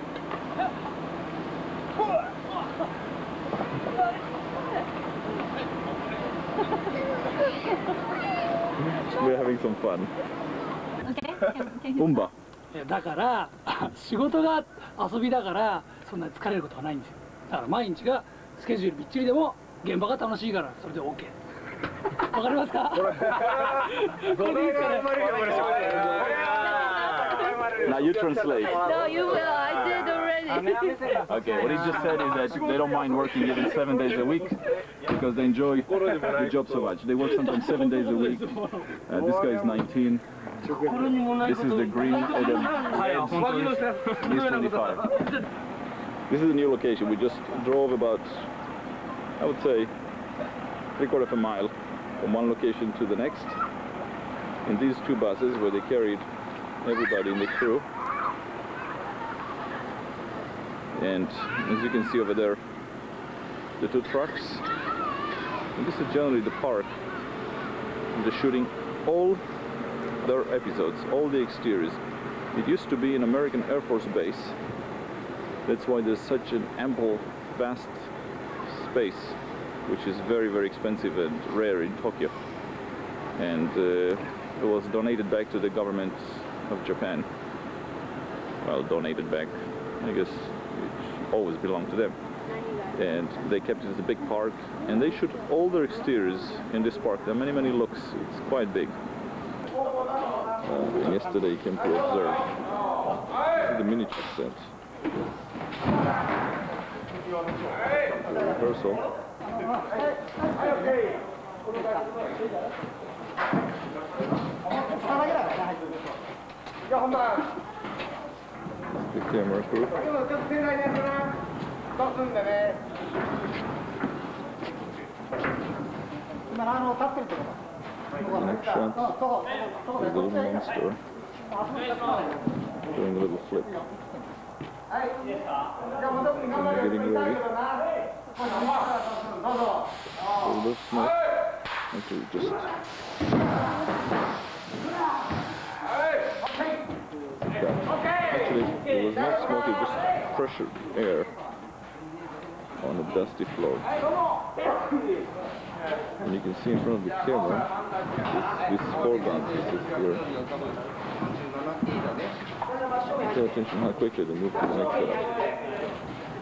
We're having some fun. Umba. だから仕事が遊びだからそんなに疲れることはないんですよ。だから毎日がスケジュールびっちりでも現場が楽しいからそれで OK。わかりますか？ Now you translate. No, you will. I did already. Okay, what he just said is that they don't mind working even 7 days a week because they enjoy the job so much. They work sometimes 7 days a week. This guy is 19. This is the green Adam. He's 25. This is a new location. We just drove about, I would say, 3/4 of a mile from one location to the next in these two buses where they carried everybody in the crew. And as you can see over there, the two trucks. And this is generally the park. They're shooting all their episodes, all the exteriors. It used to be an American Air Force base. That's why there's such an ample, vast space, which is very, very expensive and rare in Tokyo. and it was donated back to the government of Japan. Well, donated back, I guess it always belonged to them. And they kept it as a big park, and they shoot all their exteriors in this park. There are many, many looks. It's quite big. And yesterday came to observe the miniature set. The rehearsal. The camera crew. Next shot, there's a little monster doing a little flip. Getting ready. A little bit of smoke. Okay, just... Actually, there was not smoke, it was just pressured air on a dusty floor. And you can see in front of the camera this foreground pieces here. Pay attention how quickly they move to the next shot.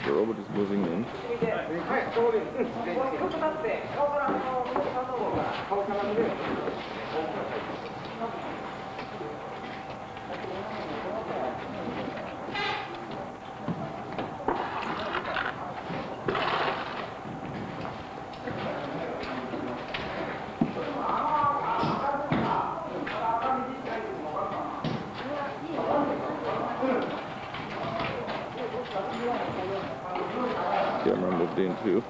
The robot is moving in. Camera moved in too.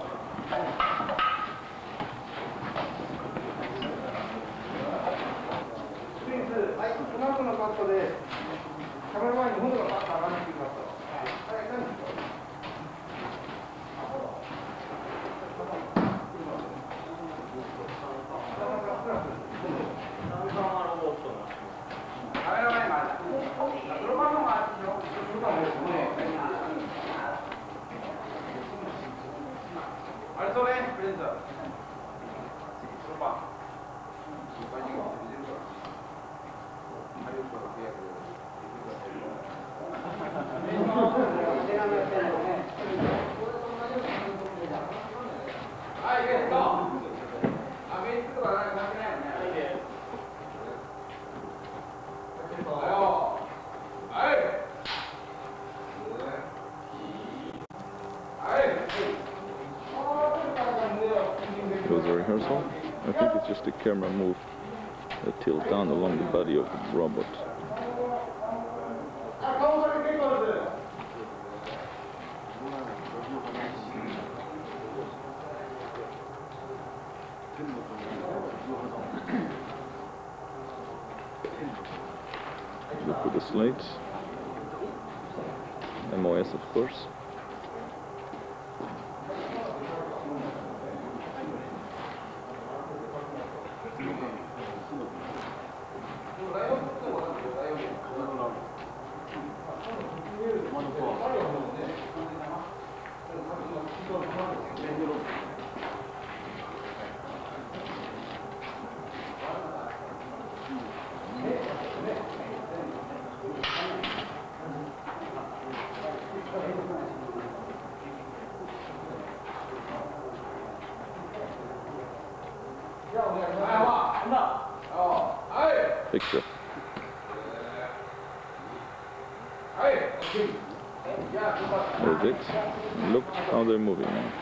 It was a rehearsal. I think it's just a camera move that tilts down along the body of the robot. Look at the slates. MOS, of course. Picture. That's it. Look how they're moving now.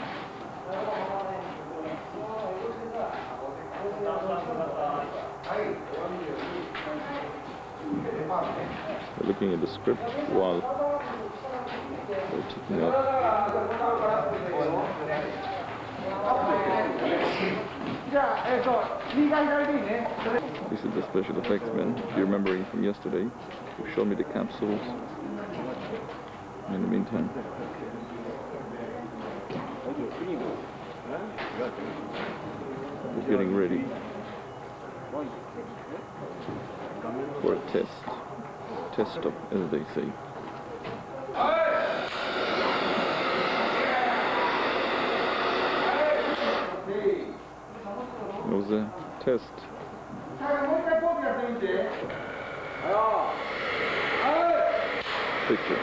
They're looking at the script while they're checking out. This is the special effects man. If you're remembering from yesterday, you showed me the capsules. In the meantime, we're getting ready for a test stop, as they say. It was a test Picture.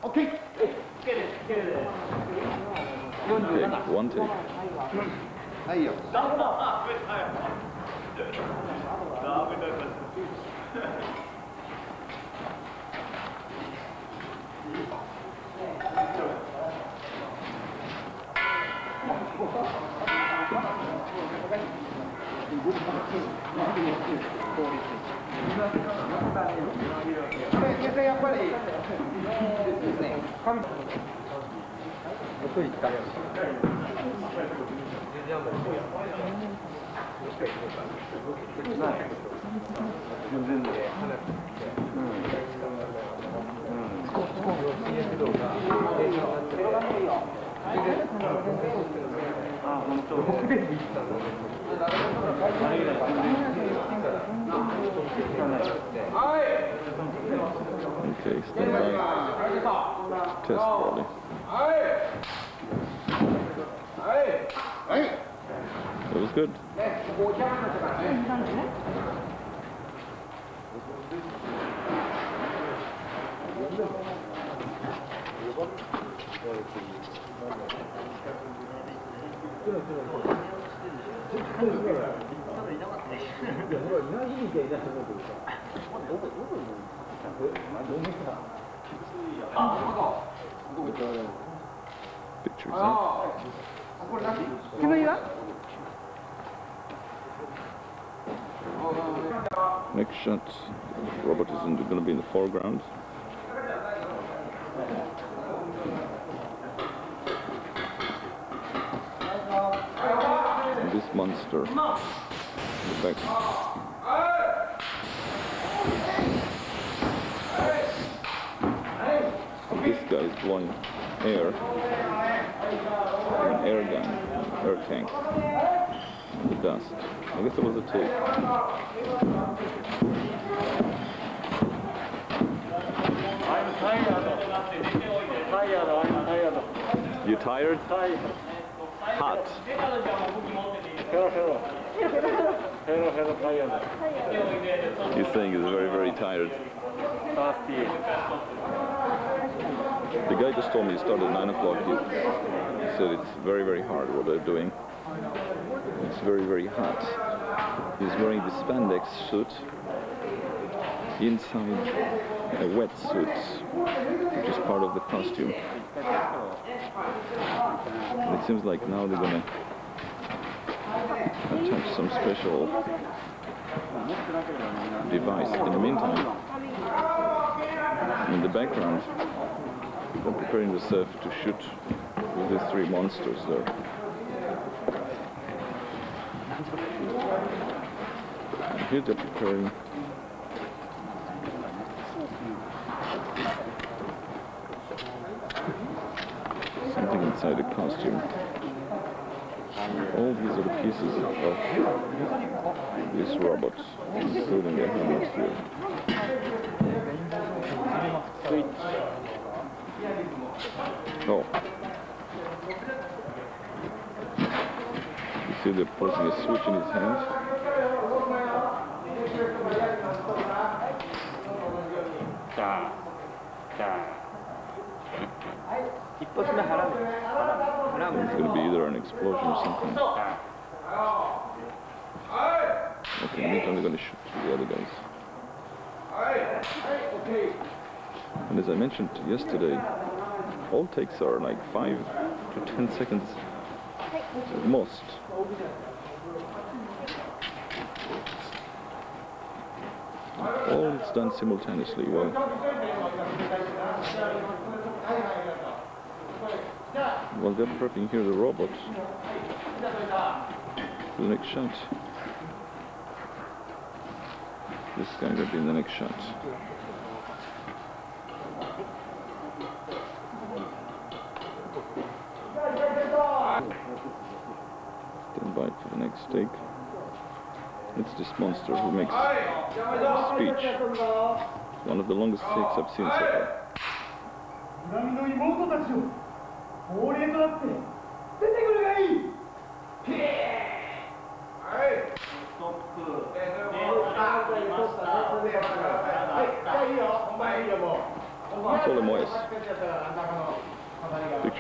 Okay. Take, one take. Okay, stand by. Test volley. That was good. Pictures, huh? Next shot, Robert is going to be in the foreground. And this monster in the back. This guy is blowing air, an air gun, air tank, and the dust. I guess it was a tape. I'm tired. You tired? Tired. Hot. Hello, tired. He's saying he's very, very tired. The guy just told me he started at 9 o'clock. He said it's very, very hard what they're doing. It's very, very hot. He's wearing the spandex suit inside a wetsuit, which is part of the costume. And it seems like now they're gonna attach some special device. In the meantime, in the background, they're preparing themselves to shoot with these three monsters there. And here they're preparing something inside the costume. All these are the pieces of this robot, including the helmet here. Oh. You see they're putting a switch in his hand. It's going to be either an explosion or something. Okay, in the meantime they're going to shoot the other guys. And as I mentioned yesterday, all takes are like 5 to 10 seconds at most. All it's done simultaneously. Well, they're prepping here the robot for the next shot. This guy will be in the next shot. Stand by for the next take. It's this monster who makes a speech. One of the longest takes I've seen so far.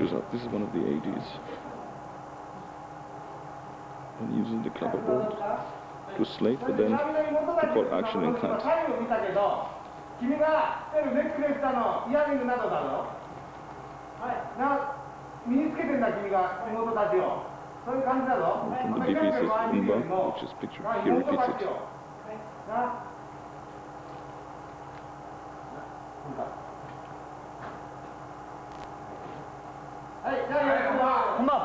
pictures up. This is one of the 80s. And using the clapperboard to slate, but then to call action and cut. 君がつけるネックレスだの、イヤリングなどだろ。はい。身につけてんだ君が妹たちを。そういう感じだぞ。 From the BP says Umba, which is pictured here, repeats it. はい、じゃあやるわ。本番。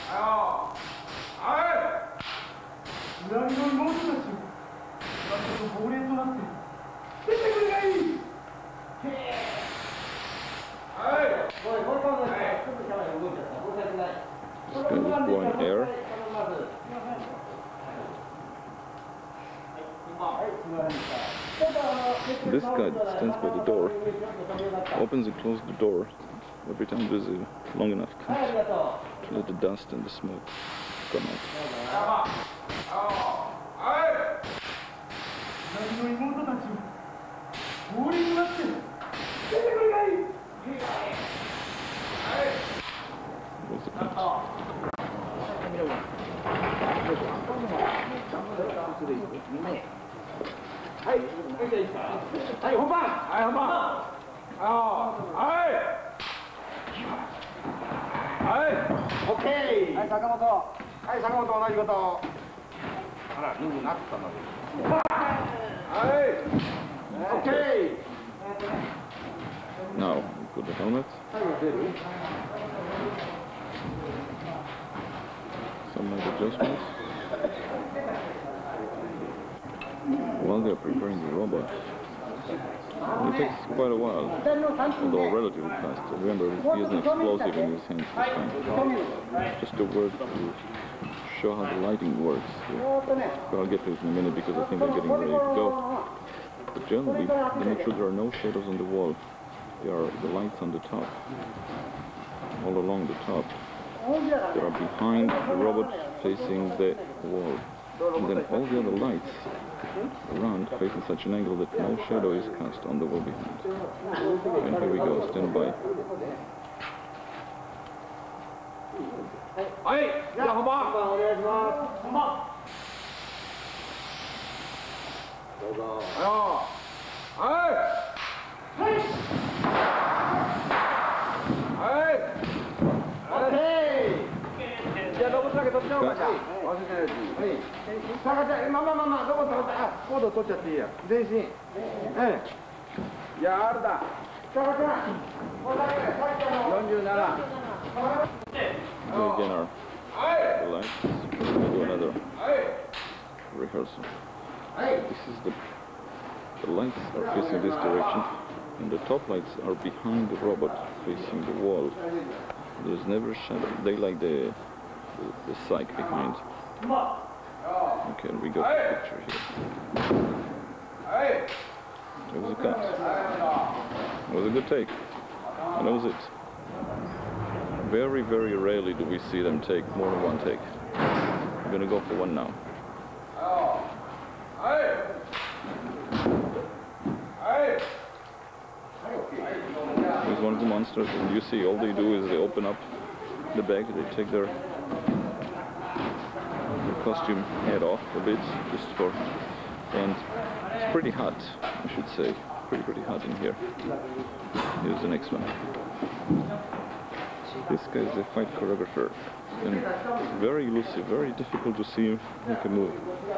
はい。裏切りの妹たちを。亡霊となって。 出てくるがいい。はい。 This guy is blowing air. This guy that stands by the door opens and closes the door every time there's a long enough cut to let the dust and the smoke come out. 氷になって出てくるがいい。 Where's the cut? はい、はい、本番。はい、本番。はい。はい。オッケー。はい、坂本。はい、坂本同じこと。あら、人数なったので。はい。 Okay. Now, we put the helmet. Some more adjustments. While they're preparing the robot, it takes quite a while, although relatively fast. Remember, he has an explosive in his hands this time. Just a word to show how the lighting works. I'll get to it in a minute because I think they're getting ready to go. But generally, they make sure there are no shadows on the wall. There are the lights on the top, all along the top. They are behind the robot facing the wall. And then all the other lights around face in such an angle that no shadow is cast on the wall behind. And here we go, stand by. Hey, come on. Again our the lights. We'll do another rehearsal. This is the lights are facing this direction, and the top lights are behind the robot facing the wall. There's never shadow. They like the psych behind. Okay, we got the picture here. It was a cut. It was a good take. And that was it. Very, very rarely do we see them take more than one take. I'm gonna go for one now. Here's one of the monsters, and you see all they do is they open up the bag, they take their costume head off a bit, just for, and it's pretty hot, I should say. Pretty hot in here. Here's the next one. This guy is a fight choreographer, and very elusive, very difficult to see him make a move.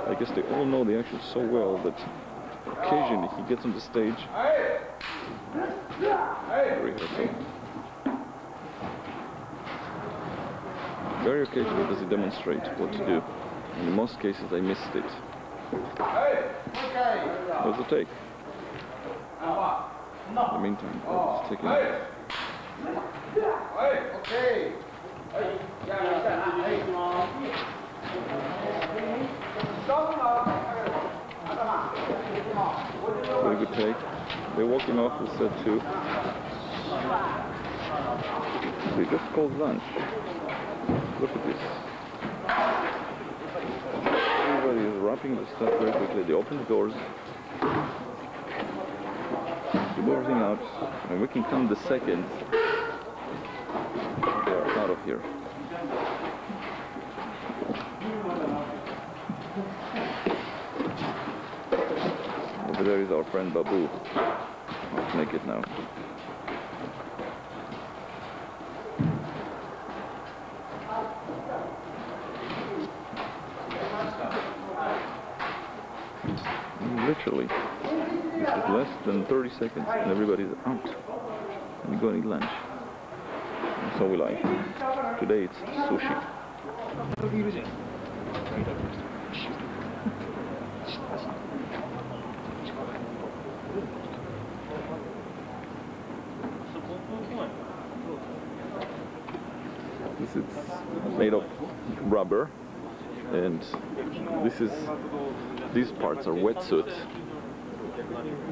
I guess they all know the action so well that occasionally he gets on the stage. Very occasionally does he demonstrate what to do. In most cases I missed it. That was the take. In the meantime, it's taking it. Very good take. They're walking off the set too. They just called lunch. Look at this. Everybody is wrapping the stuff very quickly. They open the doors. They move everything out. And we can count the seconds stuff here. Over there is our friend Babu, half naked now. Literally, this is less than 30 seconds and everybody's out and going to eat lunch. And so will I. Today it's sushi. This is made of rubber, and these parts are wetsuit,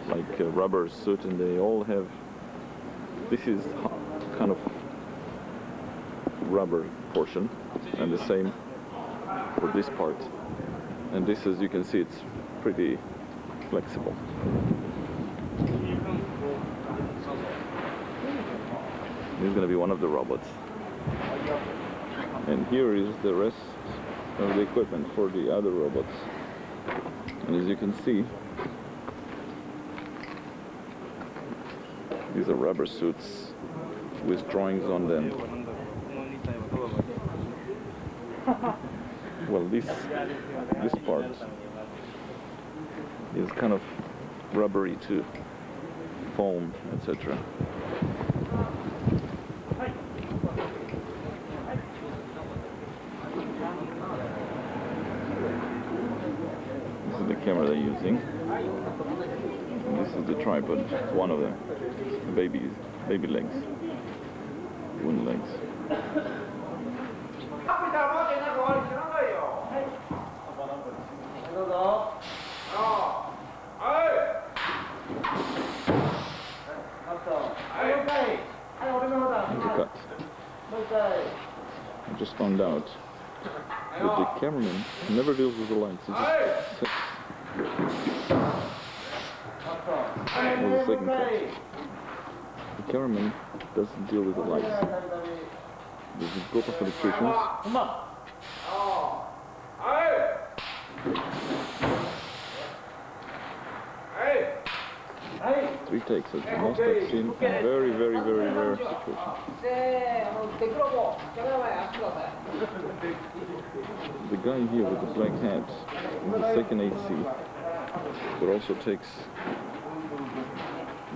like a rubber suit, and they all have, this is kind of rubber portion, and the same for this part. And this, as you can see, it's pretty flexible. This is going to be one of the robots. And here is the rest of the equipment for the other robots. And as you can see, these are rubber suits with drawings on them. Well, this part is kind of rubbery too, foam, etc. This is the camera they're using. And this is the tripod. It's one of them. Baby legs. Wooden legs. I just found out that the cameraman never deals with the lights. He just sits. Well, the second cut. The cameraman doesn't deal with the lights. There's a group of electricians. 3 takes. It's the most I've seen in very, very, very rare situations. The guy here with the black hat is the second AC, but also takes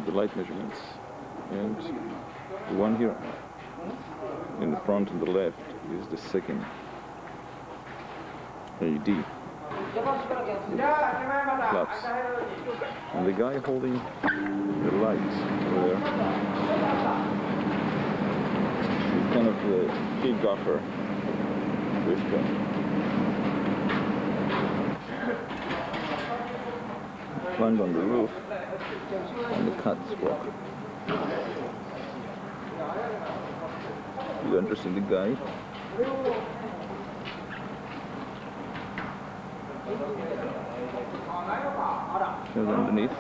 the light measurements. And the one here in the front and the left is the second AD. Flaps. And the guy holding the lights over there is kind of the key gaffer. This guy. Climbed on the roof on the catwalk. You understand the guy? Here's underneath.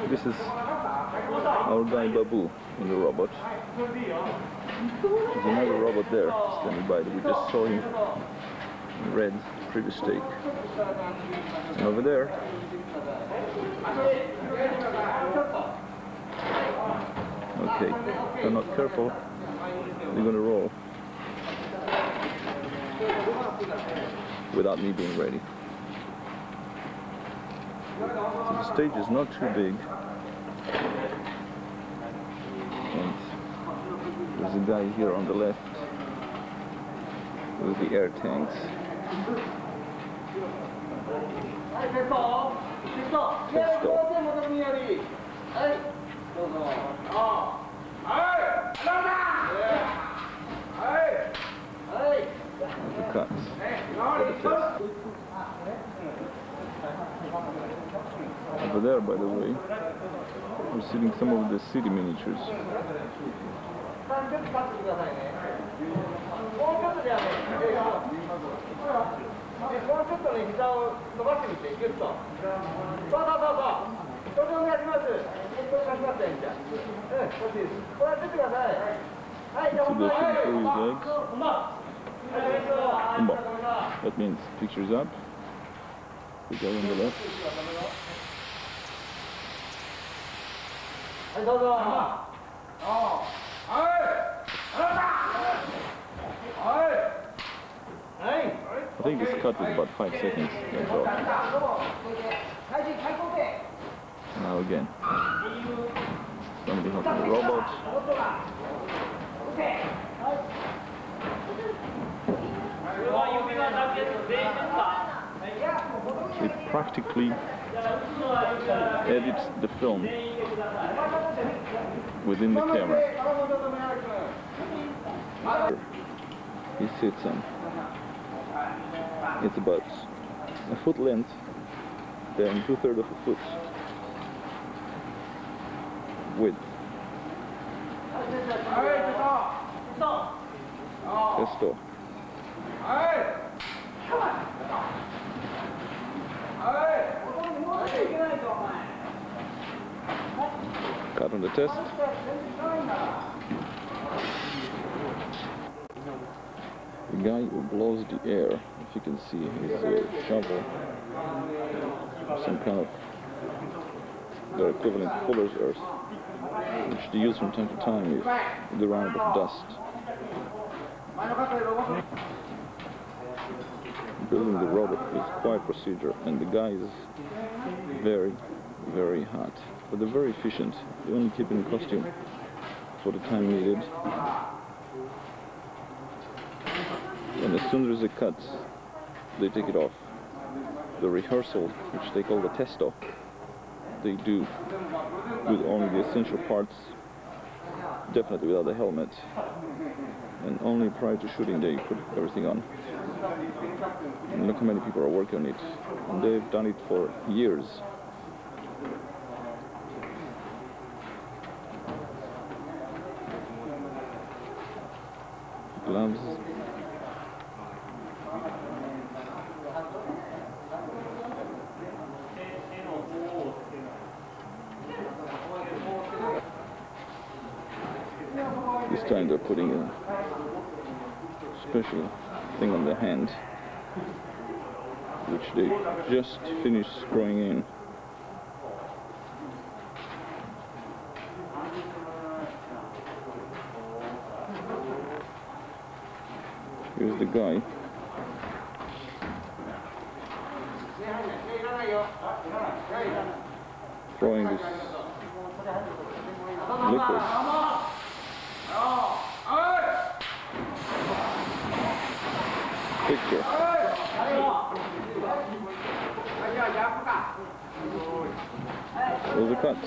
This is our guy Babu in the robot. There's another robot there standing by. We just saw him in red previous take. And over there, okay, if they're not careful, they're gonna roll without me being ready. So the stage is not too big, and there's a guy here on the left with the air tanks. The cuts for the test. Over there, by the way, we're seeing some of the city miniatures. So they're shooting through his legs. Umba. That means picture's up. The guy on the left. I think this cut is about 5 seconds. That's all. Now again. Somebody helping the robot. It practically edits the film within the camera. He sits on. It's about a foot length, then 2/3 of a foot width. Testo. Cut on the test. The guy who blows the air, if you can see his shovel, some kind of their equivalent to fuller's earth, which they use from time to time if the round of dust. Building the robot is quite a procedure, and the guy is very, very hot. But they're very efficient. They only keep in costume for the time needed. And as soon as it cuts, they take it off. The rehearsal, which they call the testo, they do with only the essential parts, definitely without the helmet. And only prior to shooting they put everything on. And look how many people are working on it. And they've done it for years. Gloves. This time they're putting a special thing on the hand, which they just finished screwing in. Here's the guy. Throwing this liquid. Picture. There's a cut.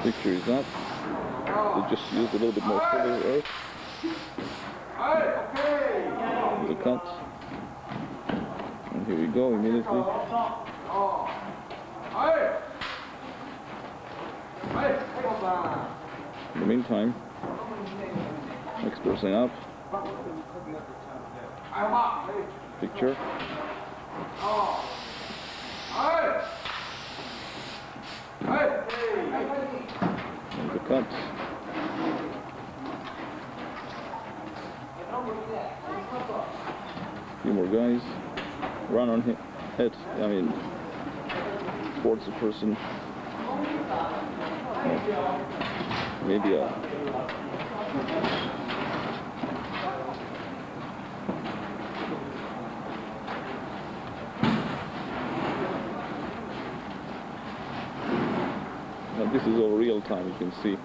Picture is up. They just used a little bit more fuller earth. There's a cut. And here we go immediately. In the meantime, next person up. Picture. And the cut. Few more guys. Run on him. Head. I mean, towards the person. Maybe a. Now this is all real time. You can see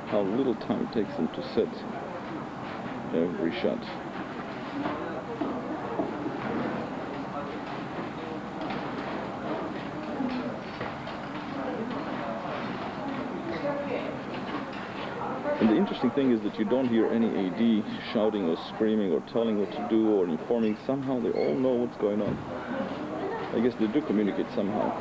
how little time it takes them to set every shot. And the interesting thing is that you don't hear any AD shouting or screaming or telling what to do or informing. Somehow they all know what's going on. I guess they do communicate somehow.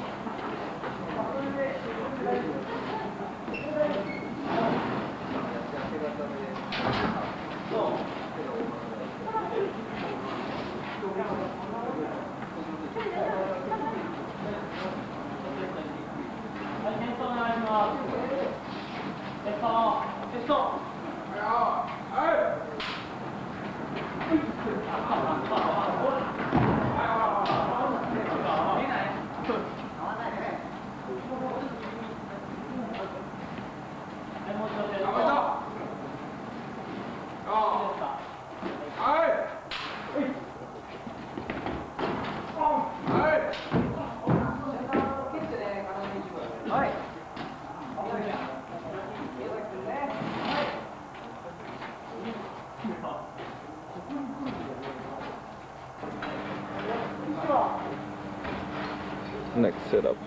Next setup.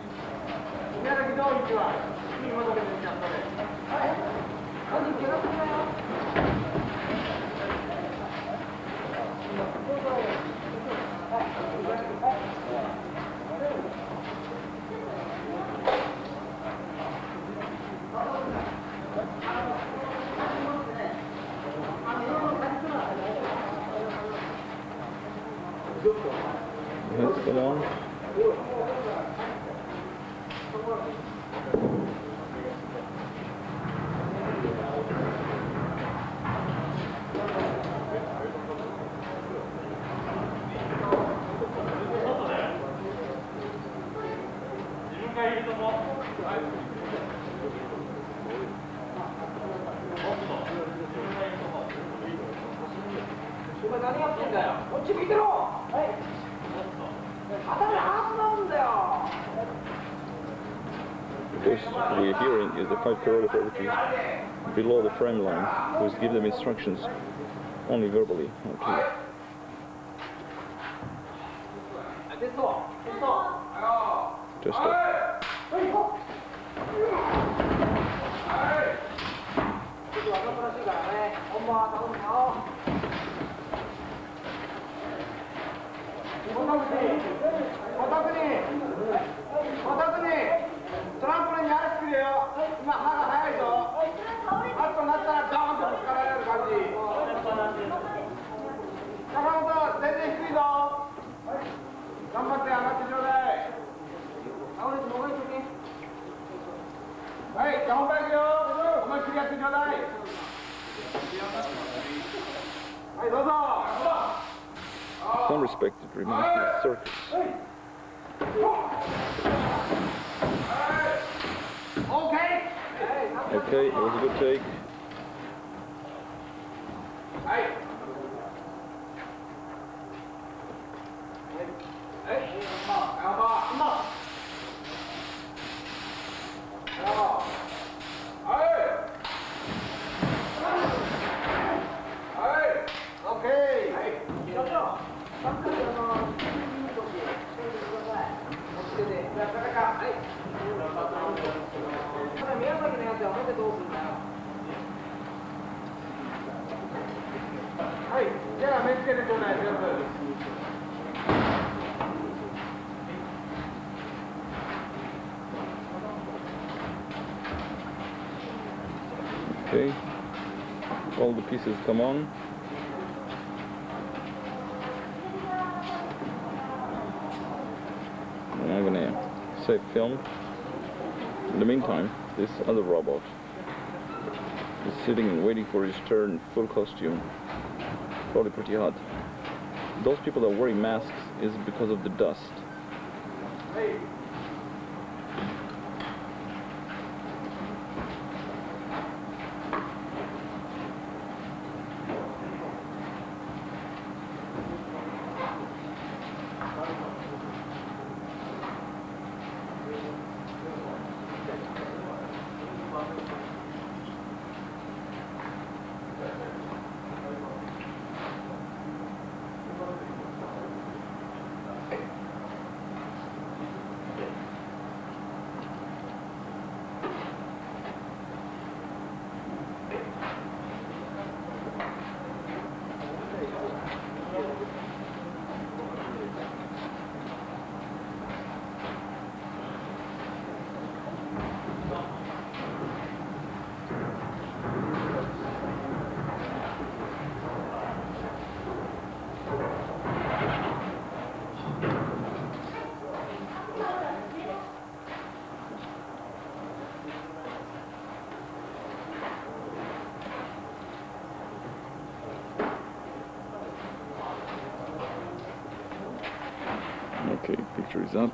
Yes, come on. This we're hearing is the 5 choreographer, which is below the frame line, who is give them instructions only verbally. Okay. Just stop. Some respect it reminds me of circus. Okay, it was a good take. Okay, all the pieces come on. And I'm gonna save film. In the meantime, this other robot is sitting and waiting for his turn, full costume. Probably pretty hot. Those people that are wearing masks is because of the dust. Okay, picture is up.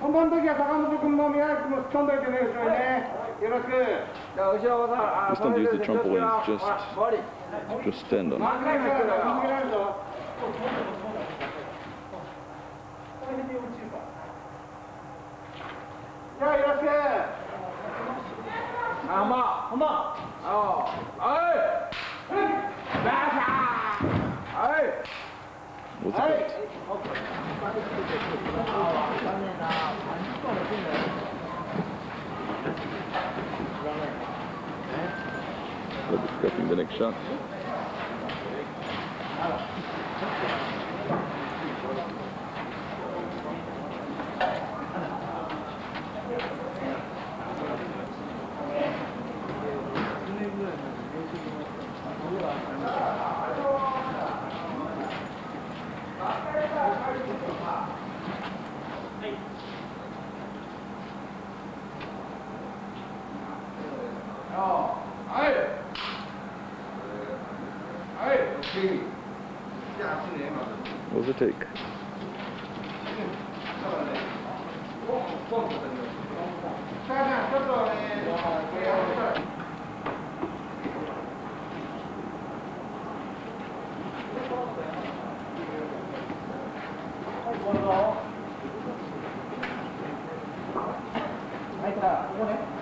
本番の時は坂本君も宮崎君も突っ込んどいてね、後ろにね。よろしく。じゃあ後ろをさ、Just don't use the trampolines, just stand on it. 真ん中から見つけられるぞ。じゃあよろしく。本番。はい。Was it right? We'll be prepping the next shot. What was the take? Right.